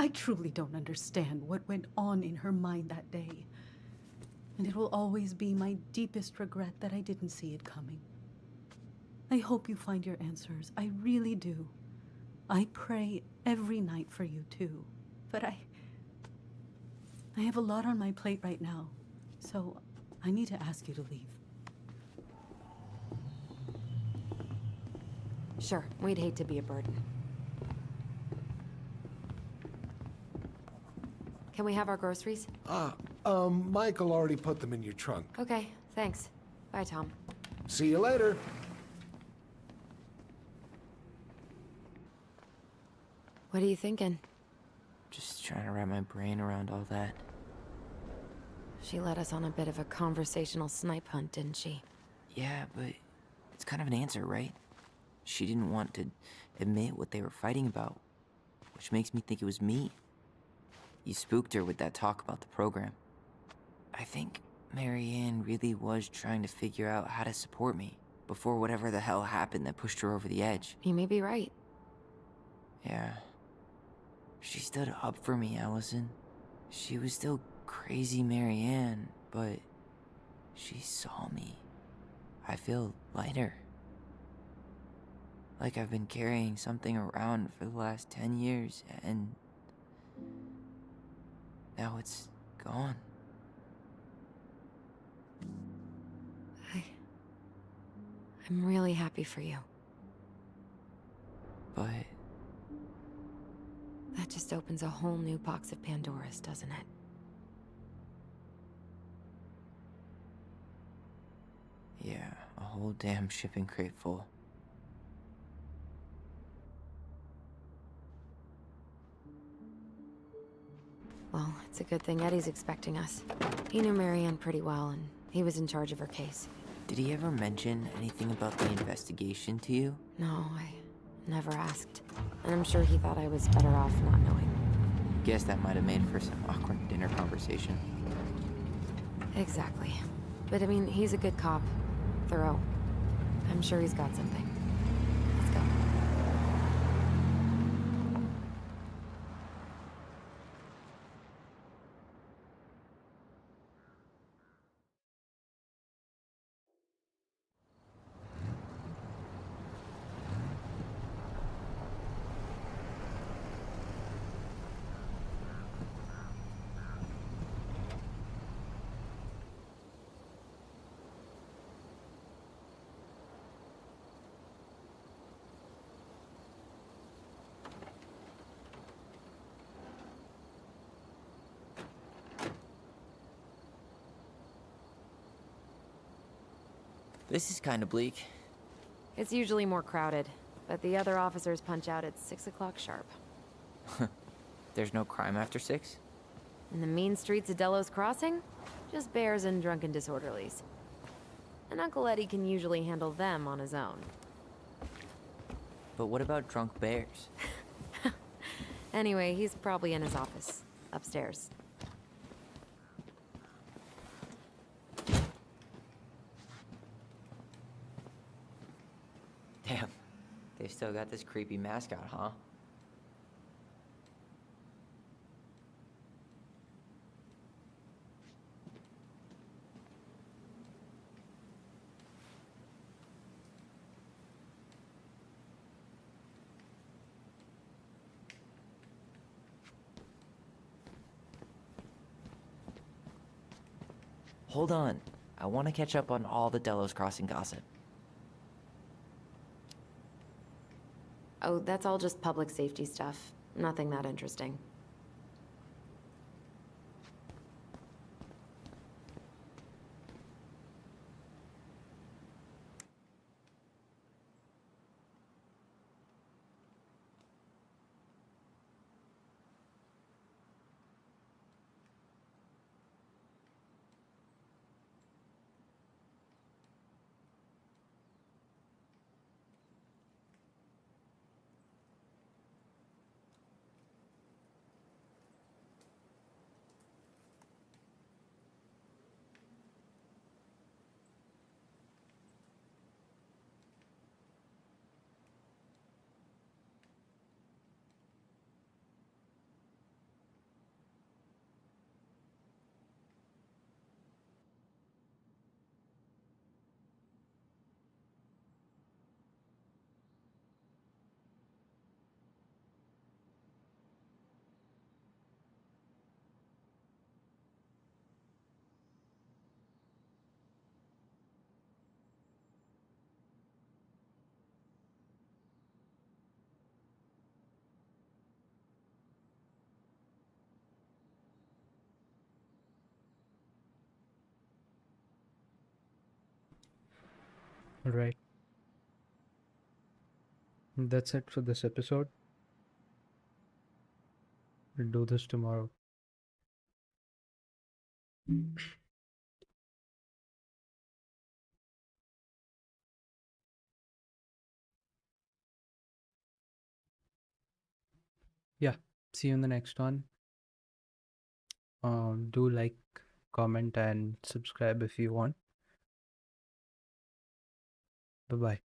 I truly don't understand what went on in her mind that day. And it will always be my deepest regret that I didn't see it coming. I hope you find your answers. I really do. I pray every night for you too. But I have a lot on my plate right now. So I need to ask you to leave. Sure, we'd hate to be a burden. Can we have our groceries? Michael already put them in your trunk. Okay, thanks. Bye, Tom. See you later. What are you thinking? Just trying to wrap my brain around all that. She led us on a bit of a conversational snipe hunt, didn't she? Yeah, but it's kind of an answer, right? She didn't want to admit what they were fighting about, which makes me think it was me. You spooked her with that talk about the program. I think Marianne really was trying to figure out how to support me. before whatever the hell happened that pushed her over the edge. You may be right. Yeah. She stood up for me, Allison. She was still crazy Marianne, but she saw me. I feel lighter. Like I've been carrying something around for the last 10 years, and now it's gone. I'm really happy for you. But That just opens a whole new box of Pandora's, doesn't it? yeah, a whole damn shipping crate full. Well, it's a good thing Eddie's expecting us. He knew Marianne pretty well, and he was in charge of her case. Did he ever mention anything about the investigation to you? No, I never asked. And I'm sure he thought I was better off not knowing. Guess that might have made for some awkward dinner conversation. Exactly. But I mean, he's a good cop. Thorough. I'm sure he's got something. Let's go. This is kind of bleak. It's usually more crowded, but the other officers punch out at 6 o'clock sharp. There's no crime after 6? In the mean streets of Delos Crossing, just bears and drunken disorderlies. And Uncle Eddie can usually handle them on his own. But what about drunk bears? Anyway, he's probably in his office, upstairs. Damn, they still got this creepy mascot, huh? Hold on. I want to catch up on all the Delos Crossing gossip. Oh, that's all just public safety stuff. Nothing that interesting. Right. That's it for this episode. We'll do this tomorrow. Yeah, see you in the next one. Do like, comment, and subscribe if you want. Bye bye.